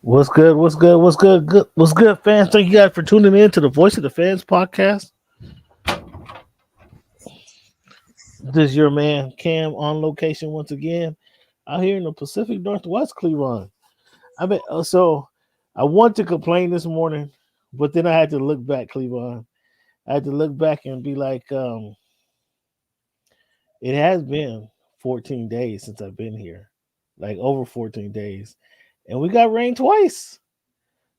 What's good? What's good? What's good? What's good, fans? Thank you guys for tuning in to the Voice of the Fans podcast. This is your man Cam on location once again, out here in the Pacific Northwest, Cleveland. So I want to complain this morning, but then I had to look back, Cleveland. I had to look back and be like, it has been 14 days since I've been here, like over 14 days, and we got rain twice.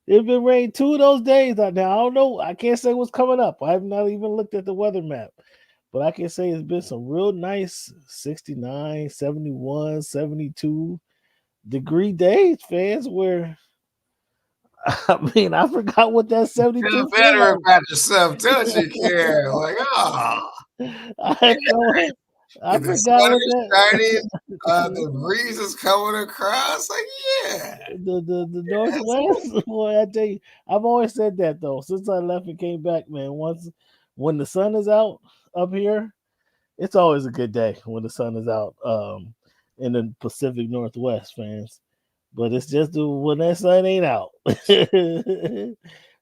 It's been rain 2 of those days. Now, I don't know. I can't say what's coming up. I have not even looked at the weather map. But I can say it's been some real nice 69, 71, 72 degree days, fans, where, I forgot what that 72 feel better about yourself, don't you, Karen? Like, I the forgot sun what is that. shining, the breeze is coming across. Like, yeah. The Northwest, boy, I tell you, I've always said that, though, since I left and came back, man. When the sun is out up here, it's always a good day when the sun is out in the Pacific Northwest, fans. But it's just when that sun ain't out. It's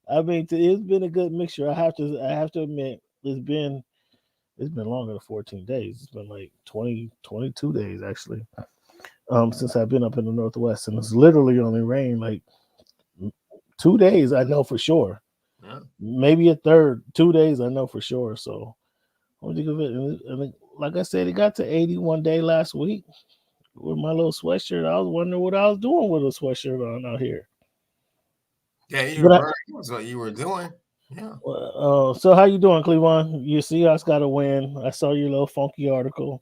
been a good mixture. I have to admit, it's been longer than 14 days. It's been like 20, 22 days actually, since I've been up in the Northwest, and it's literally only rained like 2 days. I know for sure. Yeah. Maybe a third. 2 days. I know for sure. So, what do you give it? And like I said, it got to 81 day last week with my little sweatshirt. I was wondering what I was doing with a sweatshirt on out here. Yeah, you were was what you were doing. Yeah. So how you doing, Cleveland? You see us got to win. I saw your little funky article.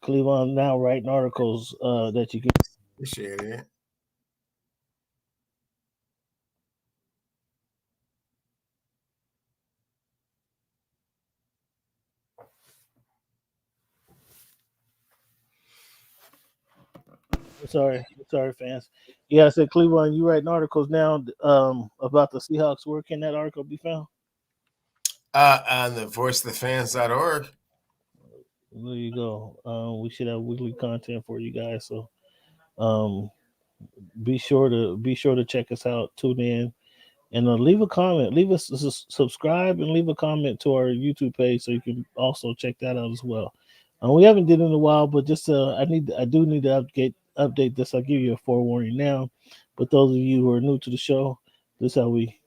Cleveland now writing articles that you can. Appreciate it. Sorry, fans. Yeah, I said Cleveland, you writing articles now about the Seahawks. Where can that article be found? On the voiceoftefans.org. There you go. We should have weekly content for you guys. So be sure to check us out, tune in, and leave a comment. Leave us subscribe and leave a comment to our YouTube page so you can also check that out as well. We haven't did it in a while, but just I do need to update this. I'll give you a forewarning now. But those of you who are new to the show, this is how we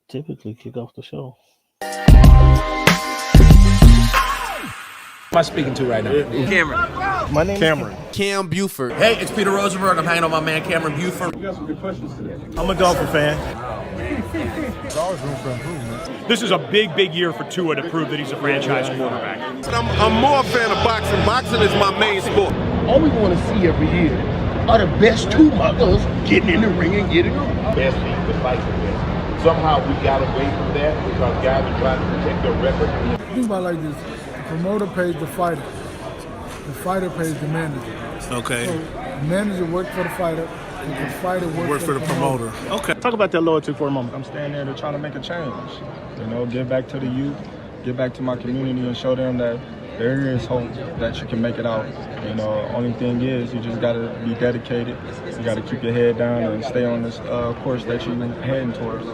typically kick off the show. Am I speaking to right now? Cameron. My name Cameron. is Cam Buford. Hey, it's Peter Rosenberg. I'm hanging on my man Cameron Buford. We got some good questions today. I'm a Dolphin fan. There's always room for improvement. This is a big year for Tua to prove that he's a franchise quarterback. I'm more a fan of boxing. Boxing is my main sport. All we want to see every year are the best two mothers getting in the ring and getting on. Best team to fight for this. Somehow we got away from that because guys are trying to protect their record. Think about it like this. The promoter pays the fighter. The fighter pays the manager. Okay. So the manager works for the fighter, and the fighter works for the promoter. Okay. Talk about that loyalty for a moment. I'm standing there to try to make a change. Give back to the youth, give back to my community and show them that there is hope that you can make it out. Only thing is you just got to be dedicated. You got to keep your head down and stay on this course that you're heading towards.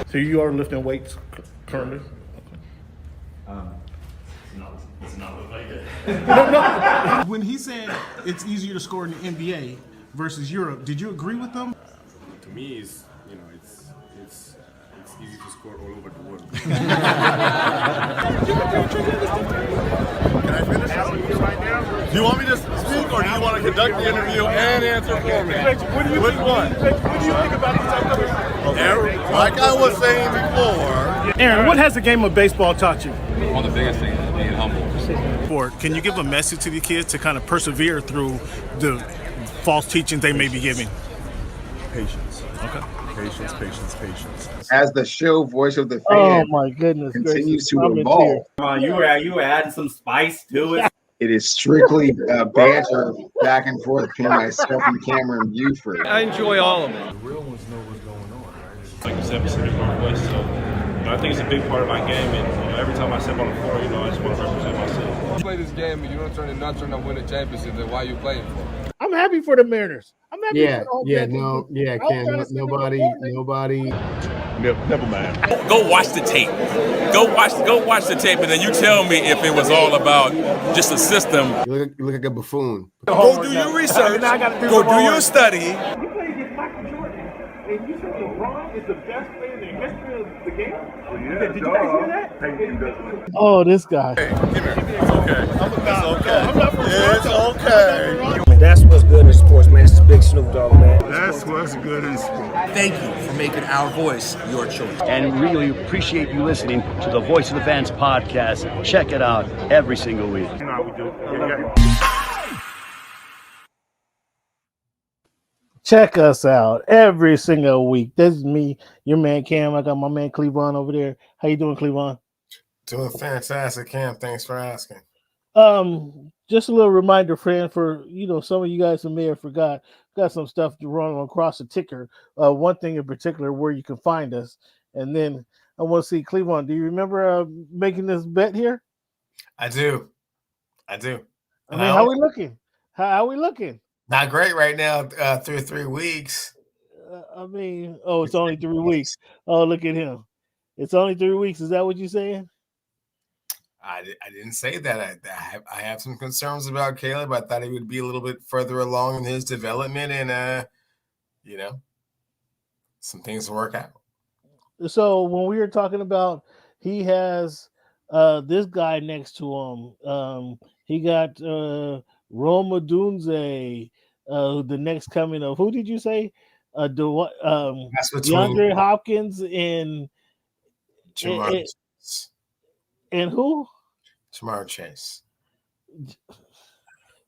So you are lifting weights currently? When he said it's easier to score in the NBA versus Europe, did you agree with them? To me, it's easy to score all over the world. Can I finish? Do you want me to speak or do you want to conduct the interview and answer for me? Which one? What do you think about these upcoming? Aaron, like I was saying before. Aaron, what has the game of baseball taught you? One of the biggest things is being humble. Can you give a message to the kids to kind of persevere through the false teachings they may be giving? Patience. Okay. Patience. As the show Voice of the Fan, Oh my goodness, continues to I'm in evolve. tears. You were adding some spice to it. It is strictly banter back and forth between myself and Cameron Buford. I enjoy all of it. The real ones know what's going on, right? Like you said, Pacific Northwest, so I think it's a big part of my game, and every time I step on the floor, I just want to represent myself. play this game and you don't turn to win a championship, then why are you playing for? I'm happy for the Mariners. I'm happy Yeah, for the whole yeah, Panthers. no, yeah, I was Cam, trying to send them a nobody. Never mind. Go watch the tape. Go watch the tape, and then you tell me if it was all about just a system. You look like a buffoon. Go do your research. Go do your study. You play against Michael Jordan, and you said LeBron is the best player in the history of the game? Did you guys hear that? Oh, this guy. It's okay. That's what's good in sports, man. It's the big Snoop Dogg, man. That's what's good in sports. Thank you for making our voice your choice. And really appreciate you listening to the Voice of the Fans podcast. Check it out every single week. You know how we do. Check us out every single week. This is me, your man Cam. I got my man Cleavon over there. How you doing, Cleavon? Doing fantastic, Cam. Thanks for asking. Just a little reminder, friend, for some of you guys who may have got some stuff to run across the ticker. One thing in particular where you can find us, and then I want to see Cleavon. Do you remember making this bet here? I do. I mean, how we looking? How we looking? Not great right now through 3 weeks. It's only 3 weeks. Oh, look at him. It's only 3 weeks. Is that what you're saying? I didn't say that. I have some concerns about Caleb. I thought he would be a little bit further along in his development, and some things to work out. So when we were talking about, he has this guy next to him. He got Roma Dunze, the next coming of, who did you say? DeAndre Hopkins and Jamar and who? Jamar Chase.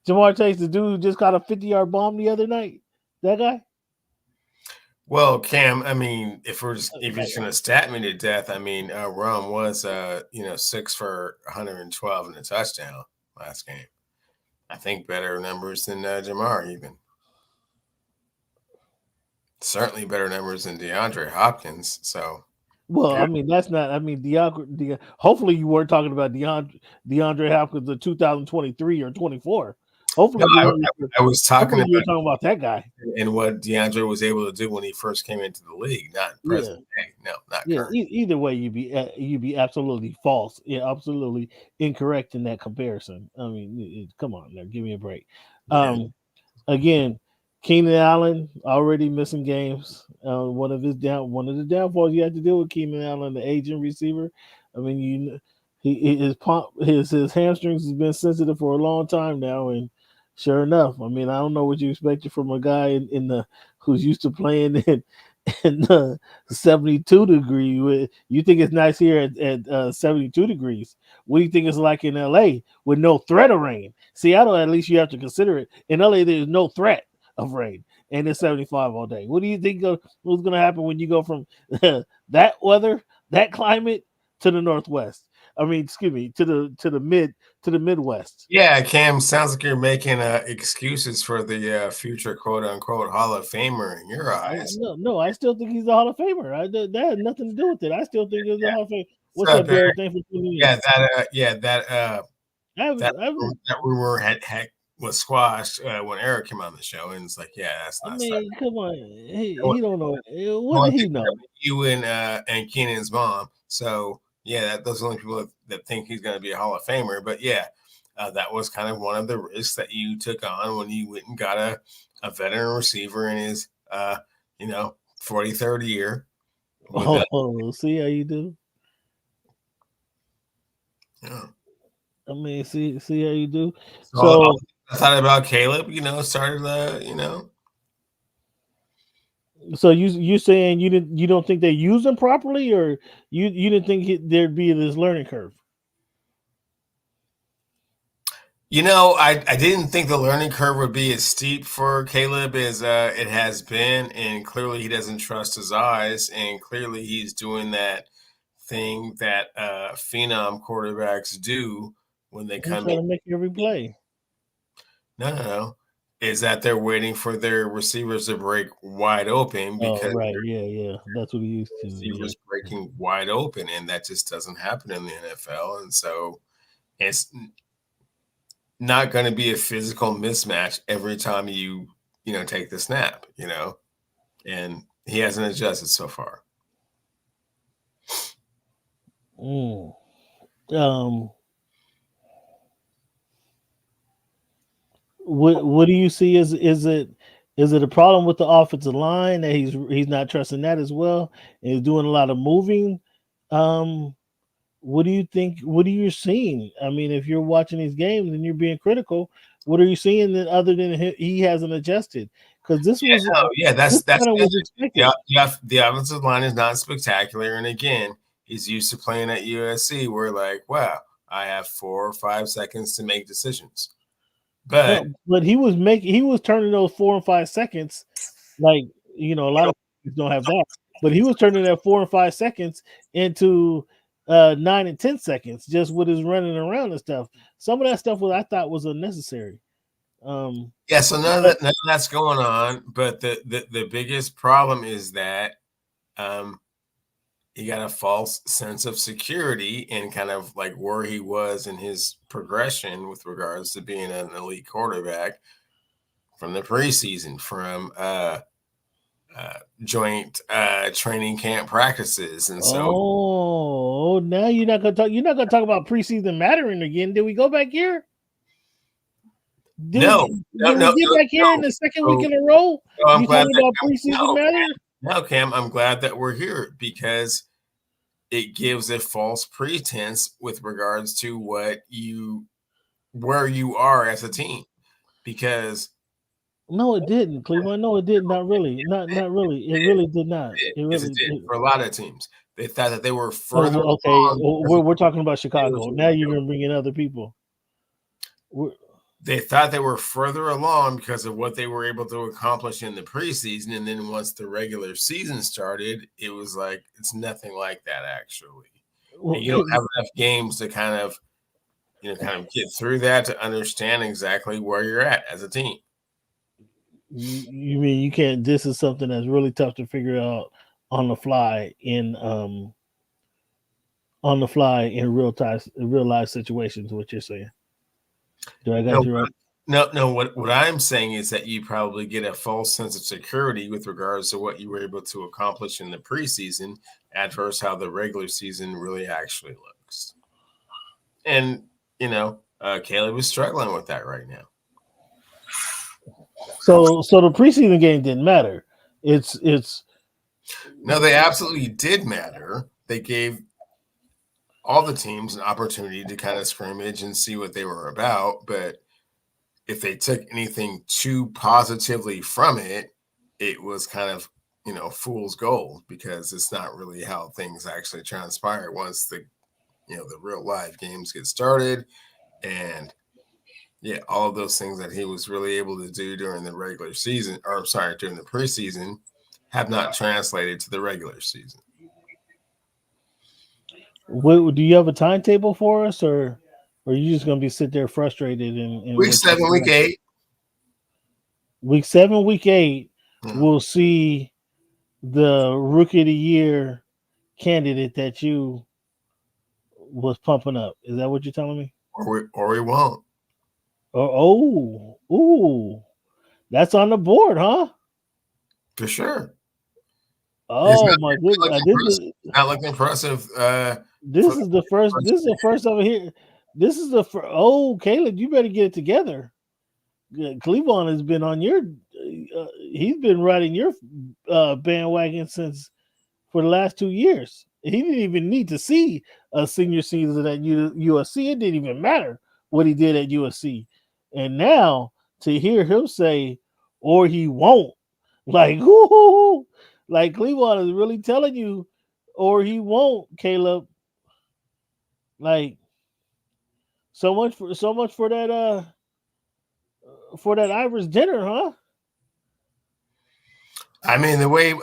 Jamar Chase, the dude who just got a 50-yard bomb the other night. That guy? Well, Cam, if you're just going to stat me to death, Rum was 6 for 112 and a touchdown last game. I think better numbers than Jamar even. Certainly better numbers than DeAndre Hopkins. So, well, that's not. Hopefully, you weren't talking about DeAndre Hopkins of 2023 or 24. Hopefully, I was talking about, you're talking about that guy and what DeAndre was able to do when he first came into the league, not present day. No, not current. Either way, you'd be absolutely false. Yeah, absolutely incorrect in that comparison. Come on, now give me a break. Again, Keenan Allen already missing games. One of the downfalls you have to deal with Keenan Allen, the aging receiver. His hamstrings has been sensitive for a long time now, and sure enough, I don't know what you expected from a guy who's used to playing in the 72 degree. You think it's nice here at 72 degrees? What do you think it's like in LA with no threat of rain? Seattle, at least you have to consider it. In LA, there's no threat of rain, and it's 75 all day. What do you think what's going to happen when you go from that weather, that climate, to the Northwest? To the Midwest. Yeah, Cam, sounds like you're making excuses for the future quote unquote Hall of Famer in your eyes. No, I still think he's a Hall of Famer. That has nothing to do with it. I still think he's a Hall of Famer. What's up, Barry? Thanks for tuning in. That rumor was squashed when Eric came on the show, and it's like, that's not. Come on, he don't know. What did he know? You and Keenan's mom. So. Yeah, those are the only people that think he's going to be a Hall of Famer. But that was kind of one of the risks that you took on when you went and got a veteran receiver in his, 43rd year. See how you do. Yeah. See how you do. So I thought about Caleb. Started. So you saying you don't think they use him properly, or you didn't think there'd be this learning curve? I didn't think the learning curve would be as steep for Caleb as it has been, and clearly he doesn't trust his eyes, and clearly he's doing that thing that phenom quarterbacks do when they come in. To make every play. No. Is that they're waiting for their receivers to break wide open because that's what he used to. Receivers breaking wide open, and that just doesn't happen in the NFL. And so not going to be a physical mismatch every time you take the snap, and he hasn't adjusted so far. What do you see? Is it a problem with the offensive line that he's not trusting that as well, and he's doing a lot of moving? What do you think? What are you seeing? I mean, if you're watching these games and you're being critical, what are you seeing that other than he hasn't adjusted? Because that's kind of was expected. Yeah, the offensive line is not spectacular, and again, he's used to playing at USC, where like, wow, I have 4 or 5 seconds to make decisions. But he was turning those 4 and 5 seconds, like a lot of people don't have that, but he was turning that 4 and 5 seconds into 9 and 10 seconds just with his running around and stuff. Some of that stuff I thought was unnecessary. So none of that's going on. But the biggest problem is that he got a false sense of security in kind of like where he was in his progression with regards to being an elite quarterback from the preseason, from joint training camp practices, and so now you're not gonna talk about preseason mattering again. Did we go back here? Did we get back here in the second week in a row? I'm glad about preseason mattering. No, Cam, I'm glad that we're here because it gives a false pretense with regards to where you are as a team. Because no, it didn't, Cleveland. No, it did not really. Not really. It really did not. It really did. For a lot of teams. They thought that they were further along. We're talking about Chicago. Now you're going to bring in other people. They thought they were further along because of what they were able to accomplish in the preseason. And then once the regular season started, it was like, it's nothing like that, actually. You don't have enough games to kind of get through that to understand exactly where you're at as a team. You mean you can't? This is something that's really tough to figure out on the fly in real life situations. What you're saying? Do I got you right? No. What I'm saying is that you probably get a false sense of security with regards to what you were able to accomplish in the preseason, adverse how the regular season really actually looks. And Caleb is struggling with that right now. So the preseason game didn't matter. No, they absolutely did matter. They gave all the teams an opportunity to kind of scrimmage and see what they were about. But if they took anything too positively from it, it was kind of, fool's gold, because it's not really how things actually transpire once the real live games get started. And all of those things that he was really able to do during the regular season, during the preseason, have not translated to the regular season. Do you have a timetable for us, or are you just going to be sit there frustrated? Week 7, week 8. Week 7, week 8, we'll see the Rookie of the Year candidate that you was pumping up. Is that what you're telling me? Or we won't. That's on the board, huh? For sure. Oh my goodness! Not looking impressive. This is the first over here. This is the first. Oh, Caleb, you better get it together. Cleveland has been on your. He's been riding your bandwagon for the last 2 years. He didn't even need to see a senior season at USC. It didn't even matter what he did at USC. And now to hear him say, or he won't, like, whoo, like Cleveland is really telling you, or he won't, Caleb. Like, so much for that Irish dinner, huh? I mean, the way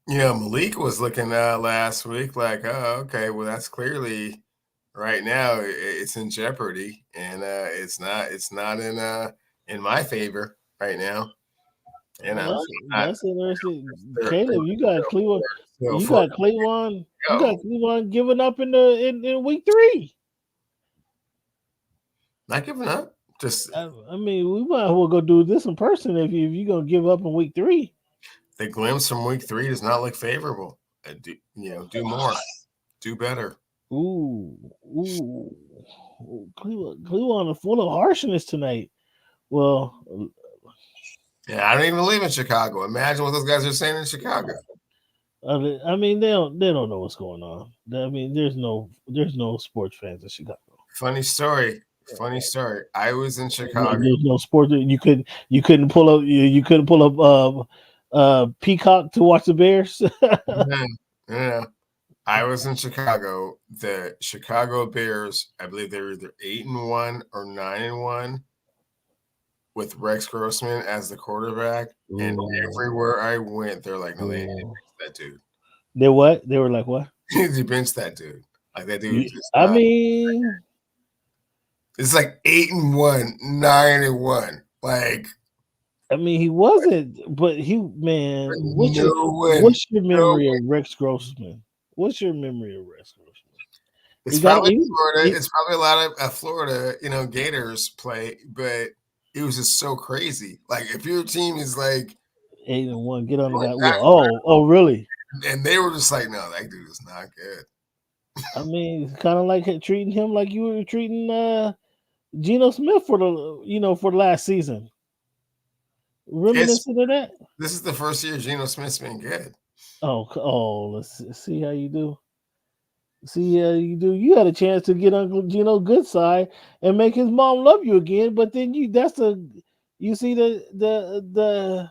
Malik was looking last week, like, oh, okay, well, that's clearly right now it's in jeopardy, and it's not in my favor right now. That's interesting. Caleb, you got Cleveland. You got Cleveland giving up in week 3. Not giving up. Just I mean, we might as well go do this in person if you're gonna give up in week 3. the glimpse from week 3 does not look favorable. Do more, do better. Ooh. Cleveland full of harshness tonight. Well, yeah, I don't even live in Chicago. Imagine what those guys are saying in Chicago. I mean, they don't know what's going on. I mean, there's no sports fans in Chicago. Funny story. I was in Chicago. There's no sport. You couldn't pull up Peacock to watch the Bears. Yeah. I was in Chicago. The Chicago Bears, I believe they were either 8-1 or 9-1 with Rex Grossman as the quarterback. Ooh. And everywhere I went, they're like, no, they didn't bench that dude. They what? They were like, what? They benched that dude. Like that dude. I mean, it's like 8-1, 9-1. Like, I mean, he wasn't, but what's your memory of Rex Grossman? What's your memory of Rex Grossman? It's probably Florida. It's probably a lot of Florida, Gators play, but it was just so crazy. Like, if your team is like 8-1, get on that. Oh, really? And they were just like, no, that dude is not good. I mean, it's kind of like treating him like you were treating Gino Smith for the last season. Reminiscent of that. This is the first year Gino Smith's been good. Oh, let's see how you do. You had a chance to get Uncle Gino's good side and make his mom love you again, but then you see the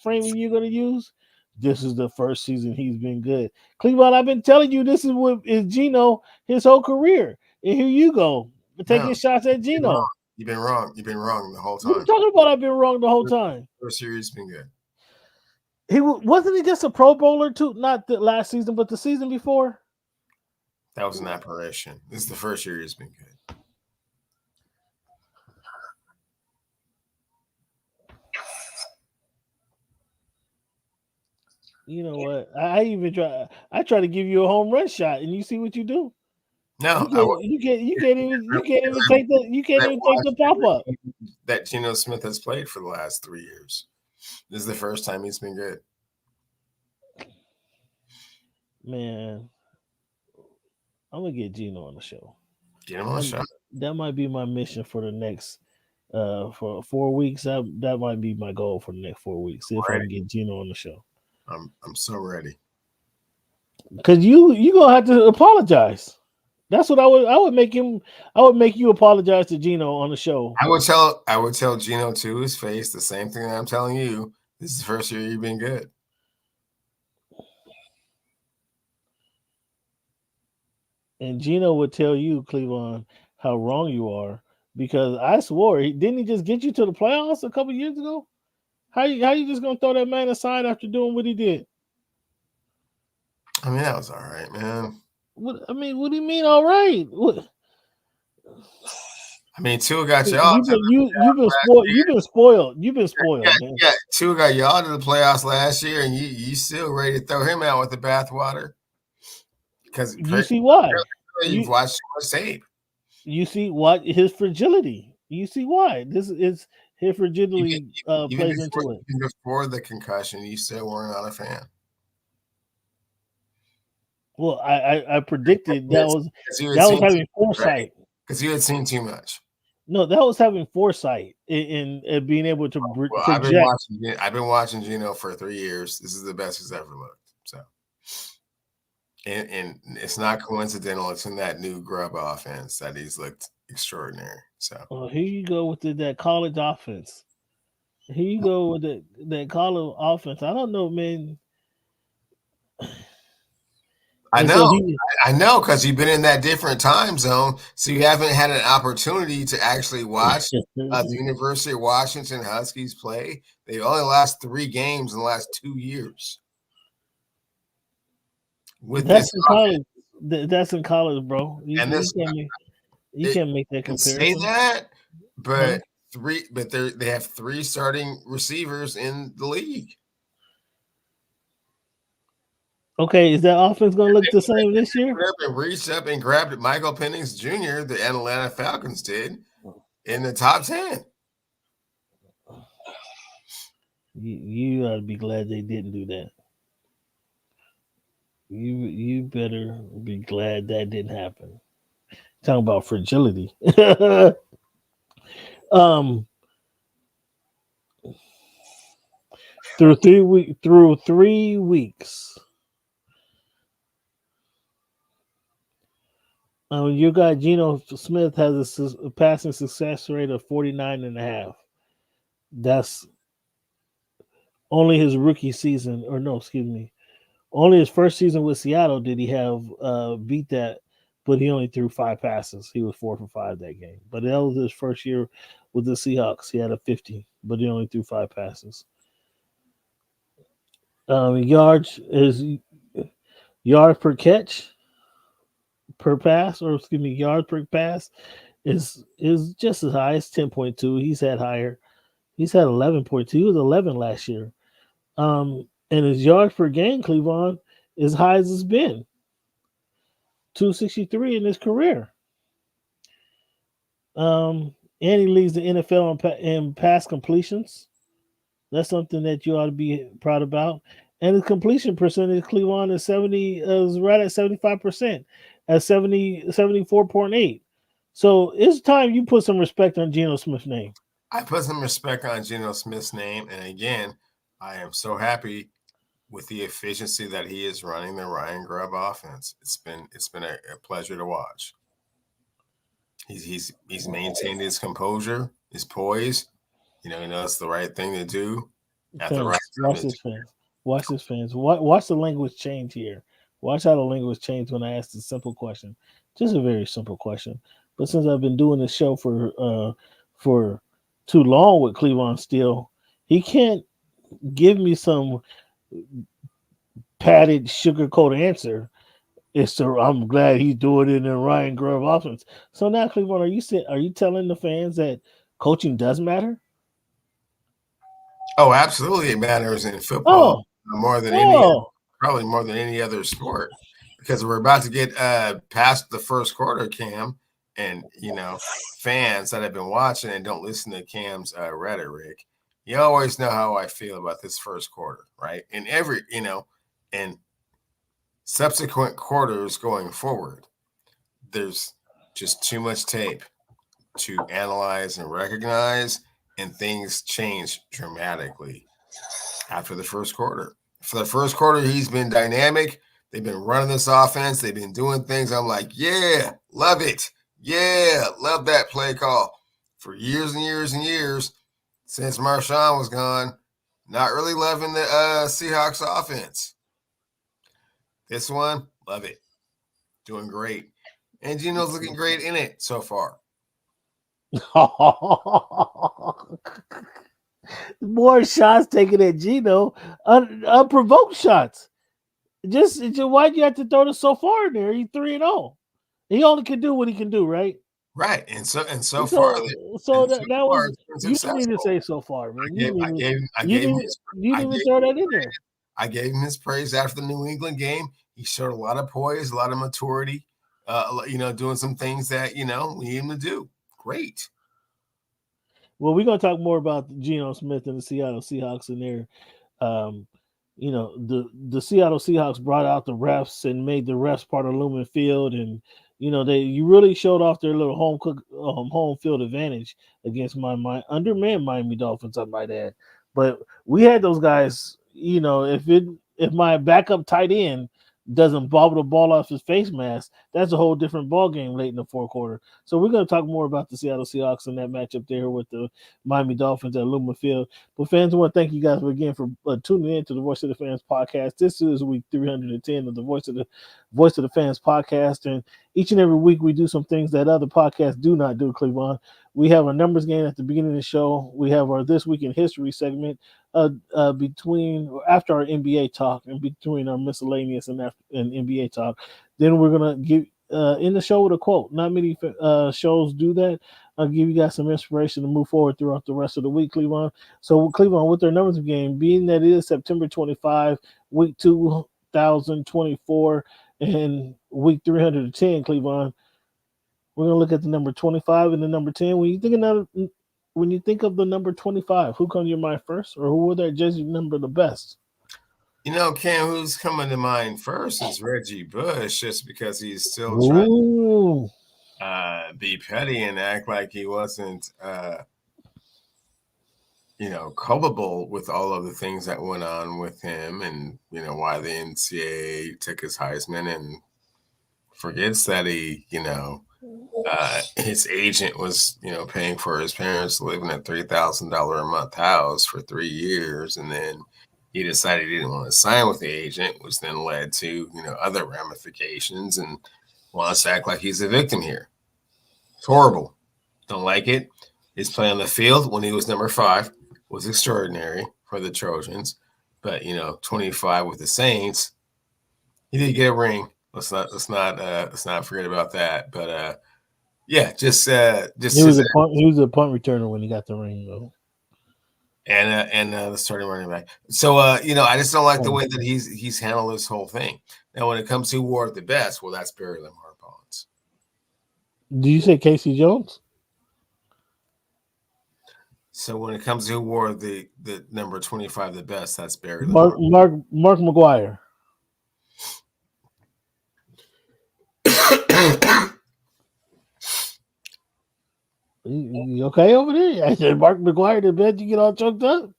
framing you're gonna use. This is the first season he's been good. Cleveland, I've been telling you this is Gino his whole career. And here you go. Taking shots at Gino. You've been wrong. You've been wrong the whole time. What are you talking about? I've been wrong the whole time. First year he's been good. Wasn't he just a Pro Bowler too? Not the last season, but the season before. That was an apparition. This is the first year he's been good. You know what? I try to give you a home run shot, and you see what you do. No, you can't even take the pop up that Gino Smith has played for the last 3 years. This is the first time he's been good. Man, I'm gonna get Gino on the show. Get him on the show. That might be my mission for the next for 4 weeks. That might be my goal for the next 4 weeks. See if I can get Gino on the show. I'm so ready. Because you gonna have to apologize. That's what I would make him. I would make you apologize to Gino on the show. I would tell Gino to his face the same thing that I'm telling you. This is the first year you've been good. And Gino would tell you, Cleveland, how wrong you are, because I swore didn't he just get you to the playoffs a couple years ago? How you just gonna throw that man aside after doing what he did? I mean, that was all right, man. What do you mean, all right? What? I mean, Tua got y'all. You've been spoiled. Yeah, Tua got y'all to the playoffs last year, and you still ready to throw him out with the bathwater? Because you see why? You've watched too much tape. You see what his fragility. You see why this is his fragility plays into it. Even before the concussion, you still weren't not a fan. Well, I predicted that was having foresight. Because you had seen too much. No, that was having foresight in being able to project. I've been watching Gino for 3 years. This is the best he's ever looked. So, and it's not coincidental. It's in that new Grub offense that he's looked extraordinary. So, well, here you go with that college offense. Here you go with that college offense. I don't know, man. I know, because you've been in that different time zone, so you haven't had an opportunity to actually watch the University of Washington Huskies play. They only lost 3 games in the last 2 years. That's in college, bro. You can't make that comparison. Say that, but they have 3 starting receivers in the league. Okay, is that offense going to look the same this year? Reached up and grabbed Michael Penix Jr., the Atlanta Falcons did, in the top 10. You ought to be glad they didn't do that. You better be glad that didn't happen. Talking about fragility. Through 3 weeks. Your guy Gino Smith has a passing success rate of 49.5. That's only his rookie season, or no, excuse me. Only his first season with Seattle did he have beat that, but he only threw 5 passes. He was 4 for 5 that game. But that was his first year with the Seahawks. He had a 50, but he only threw 5 passes. Yards per catch per pass, or excuse me, yards per pass is just as high as 10.2. He's had higher. He's had 11.2. He was 11 last year. And his yards per game, Cleveland, is high as it's been. 263 in his career. And he leads the NFL in pass completions. That's something that you ought to be proud about. And his completion percentage, Cleveland, is right at 75%, at 74.8. So it's time you put some respect on Geno Smith's name. I put some respect on Geno Smith's name, and again, I am so happy with the efficiency that he is running the Ryan Grubb offense. It's been a pleasure to watch. He's maintained his composure, his poise. He knows the right thing to do at the right time. Watch this, fans. Watch this, fans. Watch the language change here. Watch how the language change when I ask the simple question. Just a very simple question. But since I've been doing this show for too long with Cleveland Steele, he can't give me some padded, sugar-coated answer. I'm glad he's doing it in the Ryan Grubb offense. So now, Cleveland, are you telling the fans that coaching does matter? Oh, absolutely, it matters in football probably more than any other sport, because we're about to get past the first quarter, Cam, and fans that have been watching and don't listen to Cam's rhetoric. You always know how I feel about this first quarter, right? And and subsequent quarters going forward, there's just too much tape to analyze and recognize, and things change dramatically after the first quarter. For the first quarter, he's been dynamic. They've been running this offense. They've been doing things. I'm like, yeah, love it. Yeah, love that play call. For years and years and years, since Marshawn was gone, not really loving the Seahawks offense. This one, love it. Doing great. And Gino's looking great in it so far. More shots taken at Gino, unprovoked shots. Just why'd you have to throw this so far in there? He's 3-0. He only can do what he can do, right? Right, and so far, that was you didn't need to say so far, man. You didn't even throw that in there. I gave him his praise after the New England game. He showed a lot of poise, a lot of maturity. Doing some things that we need him to do. Great. Well, we're gonna talk more about Geno Smith and the Seattle Seahawks and their, the Seattle Seahawks brought out the refs and made the refs part of Lumen Field, and you really showed off their little home field advantage against my undermanned Miami Dolphins, I might add. But we had those guys. If my backup tight end doesn't bobble the ball off his face mask, that's a whole different ball game late in the fourth quarter. So we're going to talk more about the Seattle Seahawks and that matchup there with the Miami Dolphins at Lumen Field. But fans, I want to thank you guys again for tuning in to the Voice of the Fans podcast. This is week 310 of the Voice of the Fans podcast, and each and every week we do some things that other podcasts do not do, Cleveland. We have a numbers game at the beginning of the show. We have our This Week in History segment after our NBA talk and between our miscellaneous and NBA talk. Then we're going to give in the show with a quote. Not many shows do that. I'll give you guys some inspiration to move forward throughout the rest of the week, Cleveland. So Cleveland, with their numbers game, being that it is September 25, week 2024, and week 310, Cleveland, We're gonna look at the number 25 and the number 10. When you think of the number 25, who comes to your mind first, or who wore that jersey number the best? You know, Cam, who's coming to mind first is Reggie Bush, just because he's still trying to be petty and act like he wasn't, culpable with all of the things that went on with him, and why the NCAA took his Heisman, and forgets that he, his agent was, paying for his parents to live in a $3,000 a month house for 3 years, and then he decided he didn't want to sign with the agent, which then led to, other ramifications, and wants to act like he's a victim here. It's horrible. Don't like it. His play on the field when he was number 5 was extraordinary for the Trojans, but 25 with the Saints, he did get a ring. Let's not forget about that. But he was a punt returner when he got the ring, though. And the starting running back. So I just don't like the way that he's handled this whole thing. Now, when it comes to who wore it the best, well, that's Barry Lamar Bonds. Do you say Casey Jones? So when it comes to who wore the number 25 the best, that's Barry Mark McGuire. You okay over there? I said Mark McGuire the best. You get all choked up.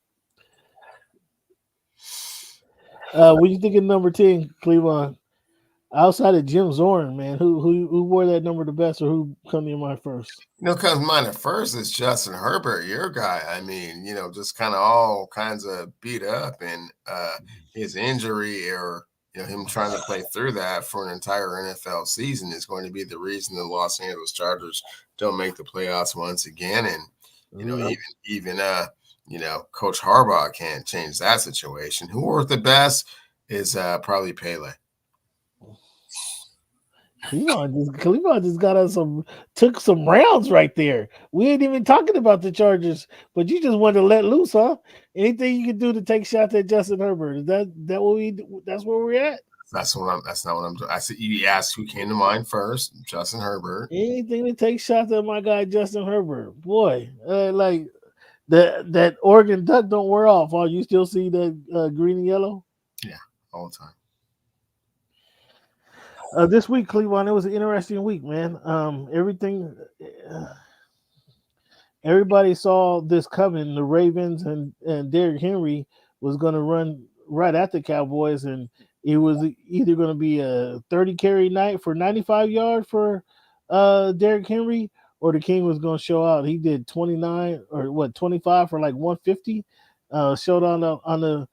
When you think of number 10, Cleveland, outside of Jim Zorn, man, who wore that number the best, or who come to your mind first? Comes to mind at first is Justin Herbert, your guy. I mean, just kind of all kinds of beat up, and his injury, or him trying to play through that for an entire NFL season is going to be the reason the Los Angeles Chargers don't make the playoffs once again. And even Coach Harbaugh can't change that situation. Who wore it the best is probably Pele. Cleveland just got us took some rounds right there. We ain't even talking about the Chargers, but you just wanted to let loose, huh? Anything you can do to take shots at Justin Herbert. Is that that's where we're at? That's not what I'm doing. I said you asked who came to mind first, Justin Herbert. Anything to take shots at my guy Justin Herbert. Boy, like that Oregon Duck don't wear off. Oh, you still see that green and yellow? Yeah, all the time. This week, Cleveland, it was an interesting week, man. Everybody saw this coming. The Ravens and Derrick Henry was going to run right at the Cowboys, and it was either going to be a 30-carry night for 95 yards for Derrick Henry, or the King was going to show out. He did 25 for like 150. Showed on the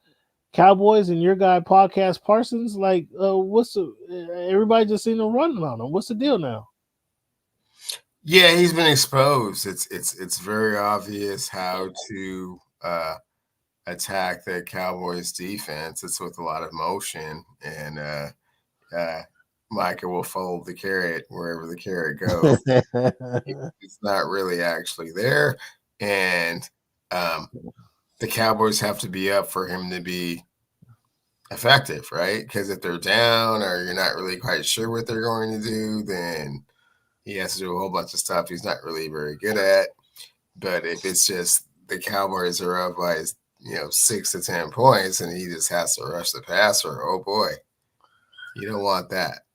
Cowboys, and your guy Podcast Parsons, like, everybody just seen him running on him. What's the deal now? Yeah, he's been exposed. It's very obvious how to attack the Cowboys defense. It's with a lot of motion, and Micah will follow the carrot wherever the carrot goes. It's not really actually there, and the Cowboys have to be up for him to be effective, right? Because if they're down or you're not really quite sure what they're going to do, then he has to do a whole bunch of stuff he's not really very good at. But if it's just the Cowboys are up by 6 to 10 points and he just has to rush the passer, oh boy, you don't want that.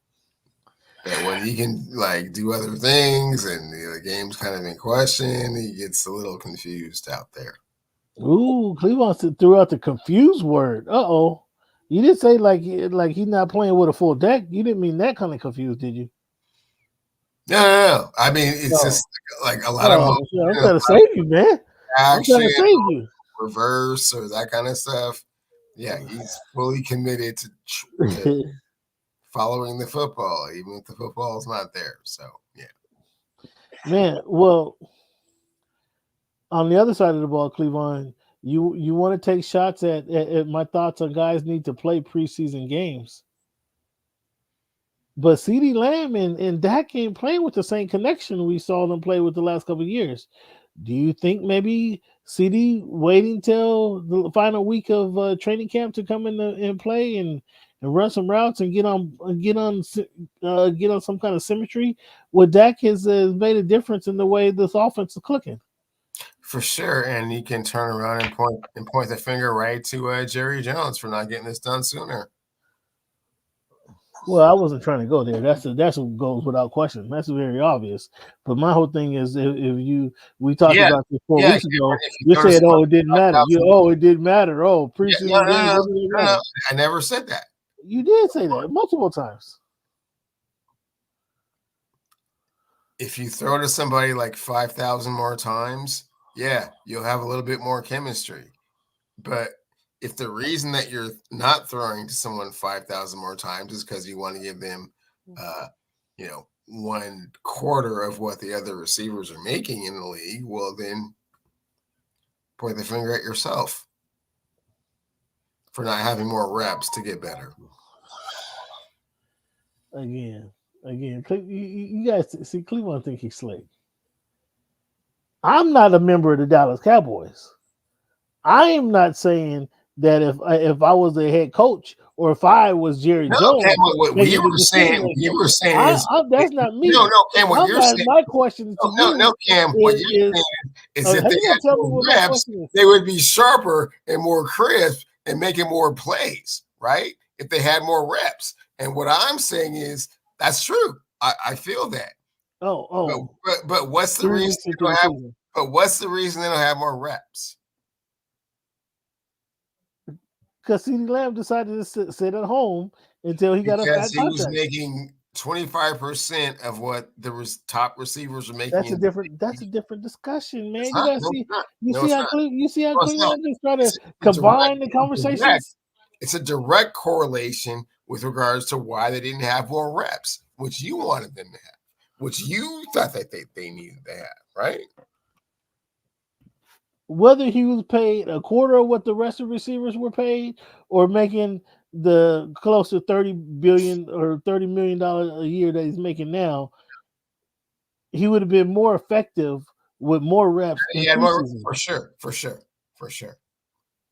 But when he can do other things and the game's kind of in question, he gets a little confused out there. Ooh, Cleveland threw out the confused word. Uh-oh. You didn't say like he's not playing with a full deck. You didn't mean that kind of confused, did you? No. I mean, it's just like a lot of motion. Yeah, I'm trying to save you, man. I'm trying to save you. Reverse or that kind of stuff. Yeah, he's fully committed to following the football, even if the football is not there. So, yeah. Man, well, on the other side of the ball, Cleveland, you want to take shots at my thoughts on guys need to play preseason games. But CeeDee Lamb and Dak ain't playing with the same connection we saw them play with the last couple of years. Do you think maybe CeeDee waiting till the final week of training camp to come in and play and and run some routes and get on some kind of symmetry, well, Dak has made a difference in the way this offense is clicking. For sure, and you can turn around and point the finger right to Jerry Jones for not getting this done sooner. Well, I wasn't trying to go there. That's what goes without question. That's very obvious. But my whole thing is, we talked about this 4 weeks ago. You said, "Oh, it didn't matter." It didn't matter. Oh, preseason games. No, I never said that. You did say that multiple times. If you throw to somebody like 5,000 more times, yeah, you'll have a little bit more chemistry. But if the reason that you're not throwing to someone 5,000 more times is because you want to give them, 1/4 of what the other receivers are making in the league, well, then point the finger at yourself for not having more reps to get better. Again, you guys see Cleveland think he's slick. I'm not a member of the Dallas Cowboys. I am not saying that if I was a head coach or if I was Jerry Jones, what you were saying is that's not me. No, Cam, what you're saying. My question to you, no, Cam, what you're saying is if they had more reps, they would be sharper and more crisp and making more plays, right? If they had more reps. And what I'm saying is that's true. I feel that. But what's the reason they don't have? But what's the reason they don't have more reps? Because CeeDee Lamb decided to sit at home until he got a fat contract. He was making 25% of what the top receivers are making. That's a different discussion, man. You see how Cleveland just trying to combine the conversations. It's a direct correlation with regards to why they didn't have more reps, which you wanted them to have, which you thought that they needed to have, right? Whether he was paid 1/4 of what the rest of the receivers were paid, or making the close to $30 billion or $30 million a year that he's making now, he would have been more effective with more reps. For sure.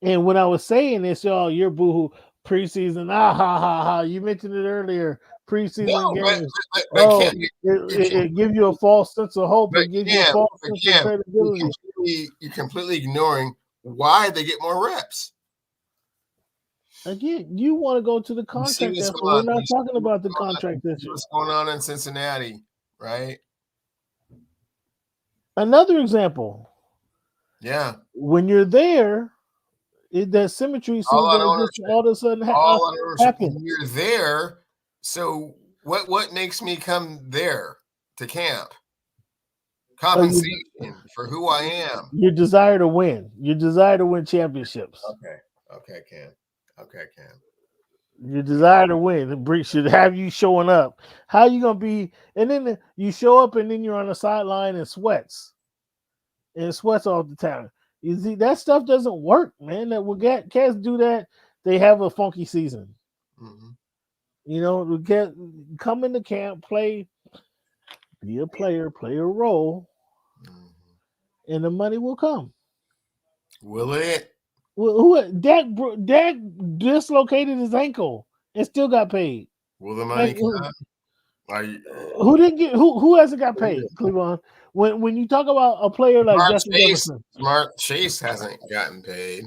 And when I was saying this, y'all, you're boohoo preseason. Ha ha ha! You mentioned it earlier. Preseason games. It gives you a false sense of hope. It gives you a false sense of credibility. You're completely ignoring why they get more reps. Again, you want to go to the contract. We're not talking about the contract issue. What's going on in Cincinnati, right? Another example. Yeah. When you're there, that symmetry seems all of a sudden happen. When you're there, so what makes me come there to camp? Compensation for who I am. Your desire to win. Your desire to win championships. Okay, Cam. Your desire to win should have you showing up. How you gonna be? And then you show up, and then you're on the sideline and sweats all the time. You see, that stuff doesn't work, man. That when cats do that, they have a funky season. Mm-hmm. Come into camp, play, be a player, play a role, and the money will come. Will it? Well, Dak dislocated his ankle and still got paid. Will the money come? Who didn't get? Who hasn't got paid? Cleveland. When you talk about a player like Justin Jefferson, Smart Chase hasn't gotten paid.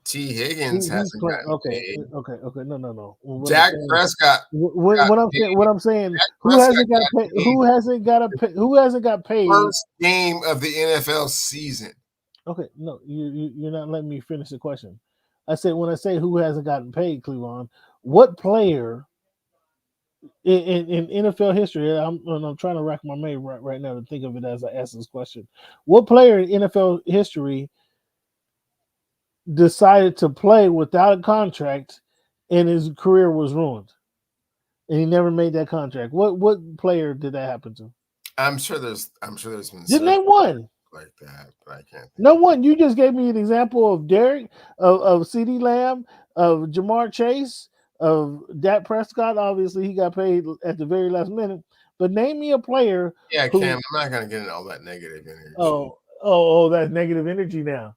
T. Higgins hasn't gotten paid. Okay. No. Dak Prescott. What I'm saying, who hasn't got paid? Who hasn't got paid? First game of the NFL season. Okay, no, you're not letting me finish the question. I said when I say who hasn't gotten paid, Cleveland, what player in NFL history? I'm trying to rack my brain right now to think of it as I ask this question. What player in NFL history decided to play without a contract and his career was ruined, and he never made that contract? What player did that happen to? I'm sure there's been. Just name one. Like that, but I can't. No one. You just gave me an example of Derek, of CeeDee Lamb, of Jamar Chase, of Dak Prescott. Obviously, he got paid at the very last minute. But name me a player. Yeah, Cam, I'm not going to get into all that negative energy. Oh, that's negative energy now.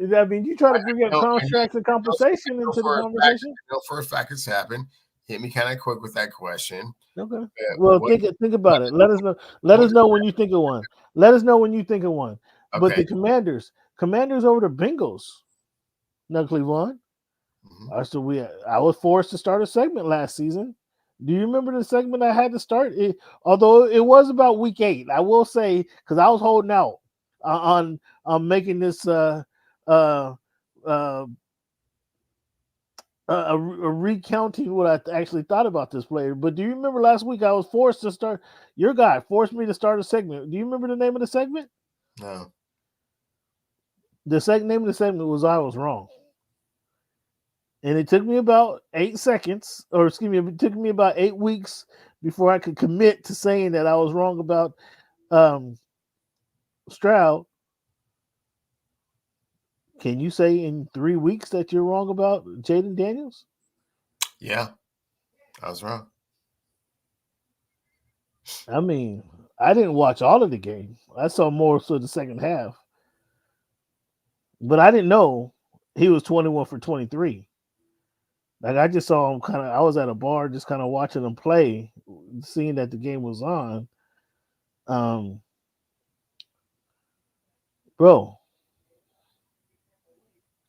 I mean, you try to bring up contracts and compensation into the conversation. I know for a fact it's happened. Hit me kind of quick with that question. Okay. Well, think about it. Let us know. Let us know when you think of one. Let us know when you think of one. But the Commanders over the Bengals. Now, Cleveland. I was forced to start a segment last season. Do you remember the segment I had to start? Although it was about week 8, I will say, because I was holding out on making this recounting what I actually thought about this player. But do you remember last week I was forced to start? Your guy forced me to start a segment. Do you remember the name of the segment? No. The name of the segment was "I Was Wrong." And it took me about 8 seconds, or excuse me, it took me about 8 weeks before I could commit to saying that I was wrong about Stroud. Can you say in 3 weeks that you're wrong about Jayden Daniels? Yeah, I was wrong. I mean, I didn't watch all of the game. I saw more so the second half. But I didn't know he was 21 for 23. Like, I just saw him I was at a bar just kind of watching him play, seeing that the game was on. Bro,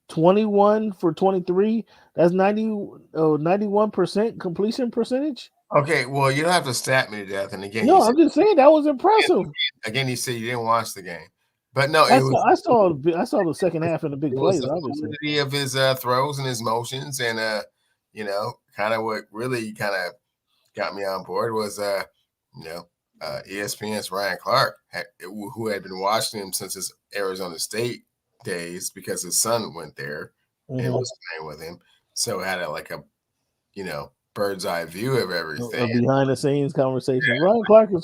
21 for 23, that's 91% completion percentage. Okay, well, you don't have to stat me to death. And again, no, I'm just saying that was impressive. Again, you said you didn't watch the game, but no, I saw the second half and the big plays. The fluidity of his throws and his motions, and kind of what really kind of got me on board was ESPN's Ryan Clark, who had been watching him since his Arizona State days because his son went there and was playing with him, so had a bird's eye view of everything. A behind the scenes conversation. Yeah.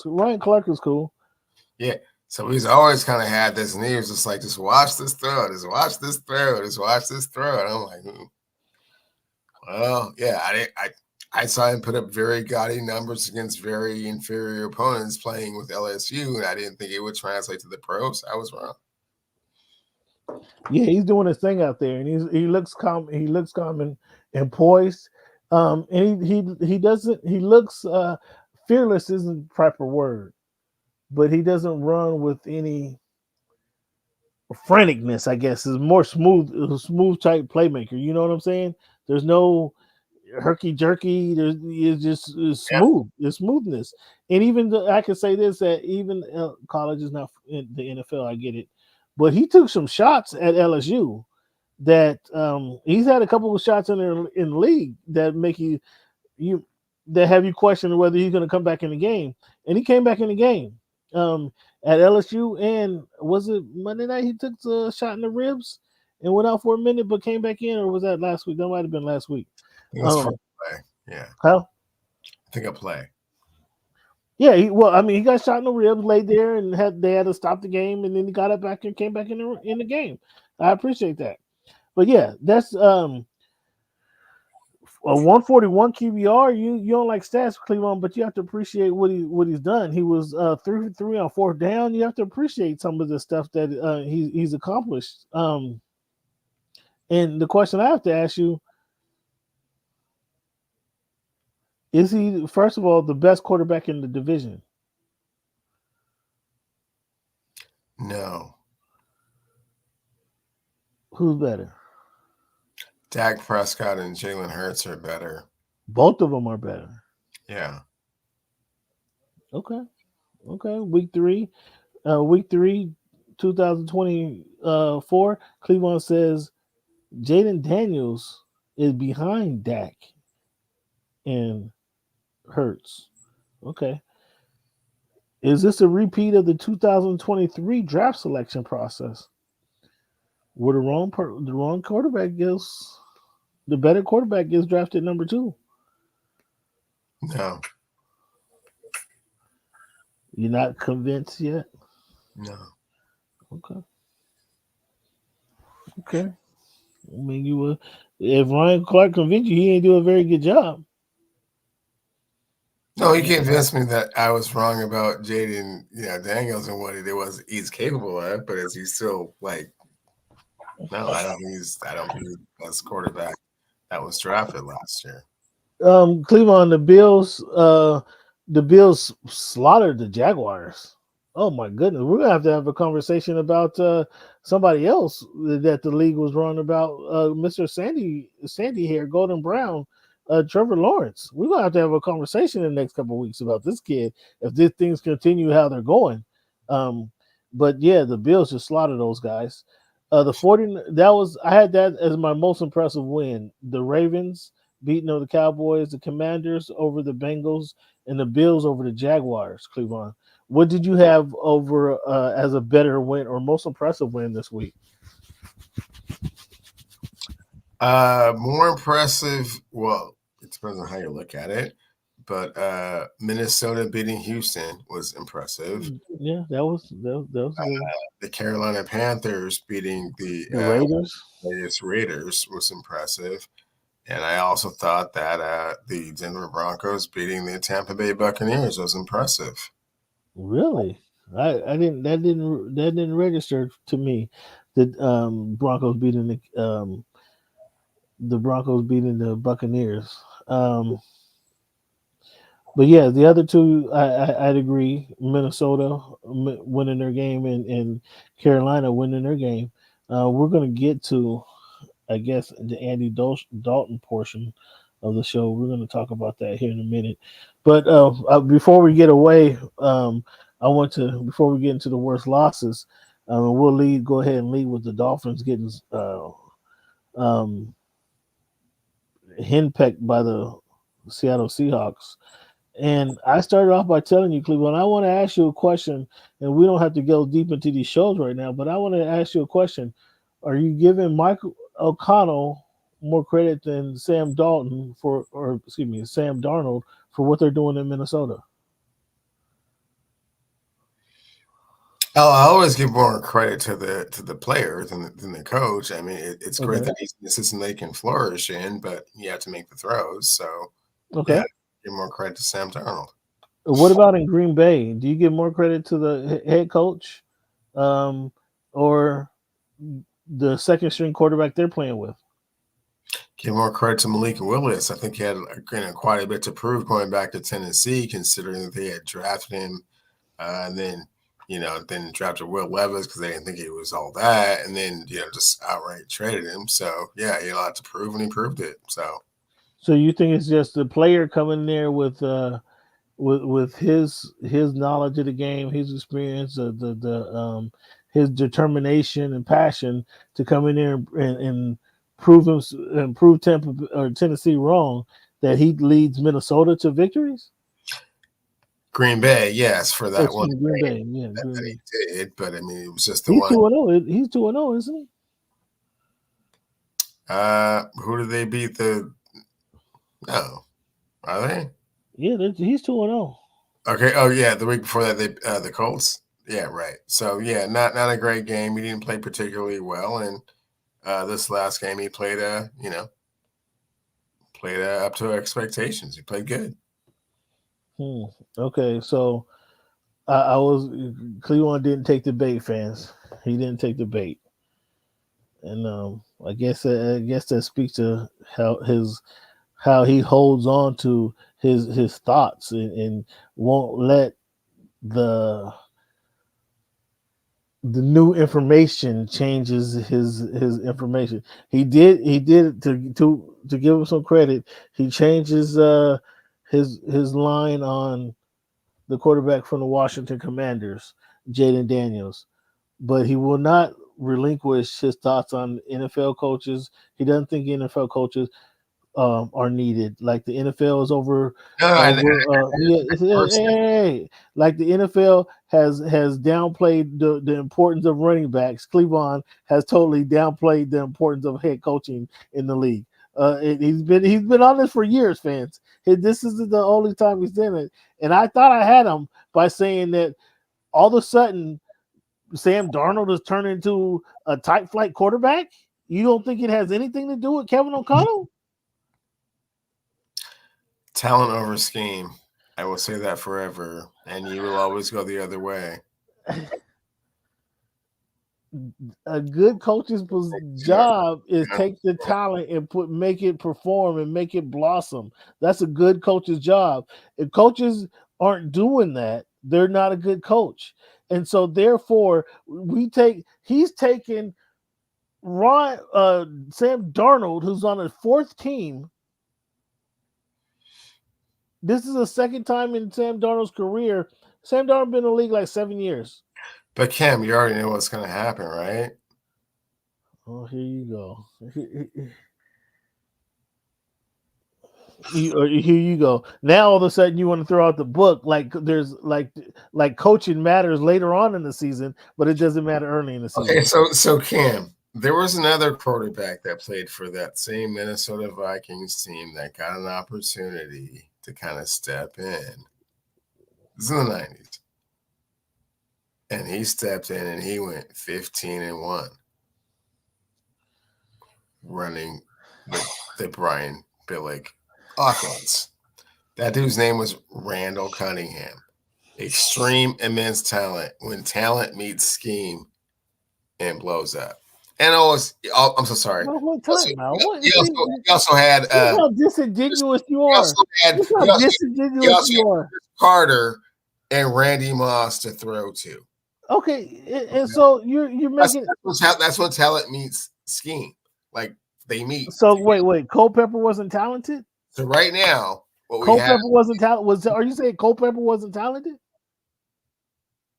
Ryan Clark is cool. Yeah. So he's always kind of had this, and he was just like, just watch this throw, just watch this throw, just watch this throw. And I'm like, well, yeah, I saw him put up very gaudy numbers against very inferior opponents playing with LSU, and I didn't think it would translate to the pros. I was wrong. Yeah, he's doing his thing out there, and he looks calm. He looks calm and poised. And he looks fearless isn't the proper word, but he doesn't run with any franticness, I guess. Is more smooth type playmaker. You know what I'm saying? There's no herky jerky. It's just smooth. Yeah. It's smoothness. And even I can say this, that even college is not in the NFL. I get it, but he took some shots at LSU that he's had a couple of shots in the league that make you that have you question whether he's going to come back in the game. And he came back in the game at LSU, and was it Monday night he took a shot in the ribs and went out for a minute but came back in, or was that last week? That might have been last week. It was for play. Yeah. How? I think a play. Yeah, he got shot in the ribs, laid there, and they had to stop the game, and then he got it back and came back in the game. I appreciate that. But yeah, that's a 141 QBR. You don't like stats, Cleveland, but you have to appreciate what he's done. He was 3 for 3 on fourth down. You have to appreciate some of the stuff that he's accomplished. And the question I have to ask you: is he, first of all, the best quarterback in the division? No. Who's better? Dak Prescott and Jalen Hurts are better. Both of them are better. Yeah. Okay. Week 3, 2024. Cleveland says Jayden Daniels is behind Dak and Hurts. Okay. Is this a repeat of the 2023 draft selection process, where the wrong quarterback the better quarterback gets drafted number 2? No. You're not convinced yet? No. Okay. I mean, if Ryan Clark convinced you, he ain't do a very good job. No, he convinced me that I was wrong about Jayden, Daniels and what he's capable of, but is he still No, I don't think he's the best quarterback that was drafted last year. Cleveland, the Bills slaughtered the Jaguars. Oh my goodness, we're gonna have a conversation about somebody else that the league was wrong about. Mr. Sandy hair, golden brown, Trevor Lawrence. We're gonna have a conversation in the next couple of weeks about this kid if these things continue how they're going. But yeah, the Bills just slaughtered those guys. The 40 I had that as my most impressive win. The Ravens beating the Cowboys, the Commanders over the Bengals, and the Bills over the Jaguars. Cleveland, what did you have over as a better win or most impressive win this week? More impressive. Well, it depends on how you look at it, but Minnesota beating Houston was impressive. Yeah, that was the Carolina Panthers beating the Raiders was impressive. And I also thought that the Denver Broncos beating the Tampa Bay Buccaneers was impressive. Really, I didn't that didn't register to me. That Broncos beating the Buccaneers. But yeah, the other two, I'd agree. Minnesota winning their game and Carolina winning their game. We're going to get to, I guess, the Andy Dalton portion of the show. We're going to talk about that here in a minute. But before we get away, before we get into the worst losses, we'll go ahead and lead with the Dolphins getting henpecked by the Seattle Seahawks. And I started off by telling you, Cleveland, I want to ask you a question, and we don't have to go deep into these shows right now, but I want to ask you a question. Are you giving Mike O'Connell more credit than Sam Darnold for what they're doing in Minnesota? Oh, I always give more credit to the player than the coach. I mean, it's great that he's in a system they can flourish in, but you have to make the throws. So, yeah, give more credit to Sam Darnold. What about in Green Bay? Do you give more credit to the head coach or the second string quarterback they're playing with? Give more credit to Malik Willis. I think he had quite a bit to prove going back to Tennessee, considering that they had drafted him and then drafted Will Levis because they didn't think he was all that, and then just outright traded him. So yeah, he had a lot to prove, and he proved it. So you think it's just the player coming there with his knowledge of the game, his experience, his determination and passion to come in there and prove Tampa or Tennessee wrong, that he leads Minnesota to victories? Green Bay, yes, for that one. Green Bay, yeah, that he did, but I mean, it was just he's 2-0. He's 2-0, isn't he? Who did they beat? No, are they? Yeah, he's 2-0. Okay. Oh yeah, the week before that, the Colts. Yeah, right. So yeah, not a great game. He didn't play particularly well, and this last game he played up to expectations. He played good. Okay, so Cleveland didn't take the bait, fans. He didn't take the bait, and I guess that speaks to how he holds on to his thoughts and won't let the new information changes his information. He did to give him some credit. He changes his line on the quarterback from the Washington Commanders, Jayden Daniels, but he will not relinquish his thoughts on NFL coaches. He doesn't think NFL coaches are needed. Like the NFL is like the NFL has downplayed the importance of running backs. Cleveland has totally downplayed the importance of head coaching in the league. He's been on this for years, fans. This isn't the only time he's done it. And I thought I had him by saying that all of a sudden Sam Darnold has turned into a type flight quarterback. You don't think it has anything to do with Kevin O'Connell? Talent over scheme. I will say that forever, and you will always go the other way. a good coach's job is take the talent and make it perform and make it blossom. That's a good coach's job. If coaches aren't doing that, they're not a good coach. And so therefore he's taking Sam Darnold, who's on a fourth team. This is the second time in Sam Darnold's career. Sam Darnold been in the league like 7 years. But Cam, you already know what's going to happen, right? Oh, here you go. Here you go. Now all of a sudden you want to throw out the book like there's like coaching matters later on in the season, but it doesn't matter early in the season. Okay, so Cam, there was another quarterback that played for that same Minnesota Vikings team that got an opportunity to kind of step in. This is in the 90s. And he stepped in and he went 15-1 running the Brian Billick offense. That dude's name was Randall Cunningham. Extreme, immense talent. When talent meets scheme and blows up. And I'm so sorry. He also had Look how disingenuous you are. Carter and Randy Moss to throw to. Okay, and so you're making that's when talent meets scheme. Like they meet. So wait, Culpepper wasn't talented? So right now, Culpepper wasn't talented. Are you saying Culpepper wasn't talented?